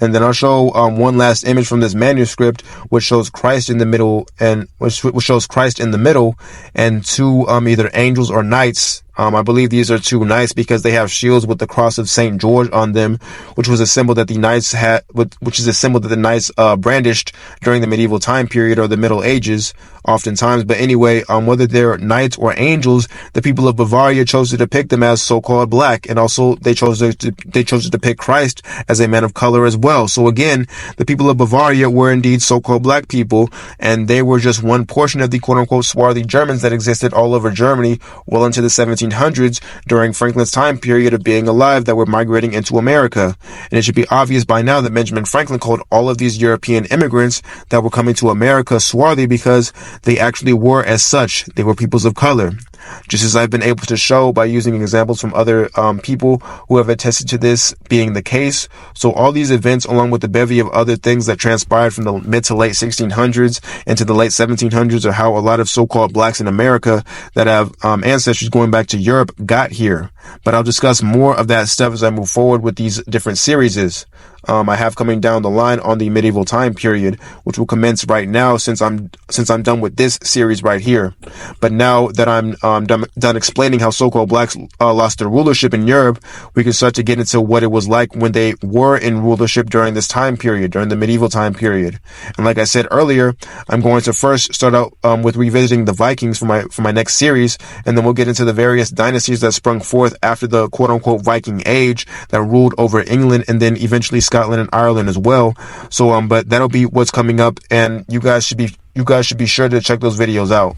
And then I'll show one last image from this manuscript, which shows Christ in the middle, and which shows Christ in the middle, and two either angels or knights. I believe these are two knights because they have shields with the cross of Saint George on them, which was a symbol that the knights had, which is a symbol that the knights brandished during the medieval time period or the Middle Ages, oftentimes. But anyway, whether they're knights or angels, the people of Bavaria chose to depict them as so-called black, and also they chose to depict Christ as a man of color as well. So again, the people of Bavaria were indeed so-called black people, and they were just one portion of the quote-unquote Swarthy Germans that existed all over Germany well into the 1700s during Franklin's time period of being alive, that were migrating into America. And it should be obvious by now that Benjamin Franklin called all of these European immigrants that were coming to America swarthy because they actually were as such. They were peoples of color. Just as I've been able to show by using examples from other people who have attested to this being the case. So all these events, along with the bevy of other things that transpired from the mid to late 1600s into the late 1700s, are how a lot of so-called blacks in America that have ancestors going back to Europe got here. But I'll discuss more of that stuff as I move forward with these different series. I have coming down the line on the medieval time period, which will commence right now since I'm done with this series right here. But now that I'm done explaining how so-called blacks lost their rulership in Europe, we can start to get into what it was like when they were in rulership during this time period, during the medieval time period. And like I said earlier, I'm going to first start out with revisiting the Vikings for my next series, and then we'll get into the various dynasties that sprung forth after the quote-unquote Viking Age that ruled over England and then eventually Scotland and Ireland as well. So but that'll be what's coming up, and you guys should be sure to check those videos out.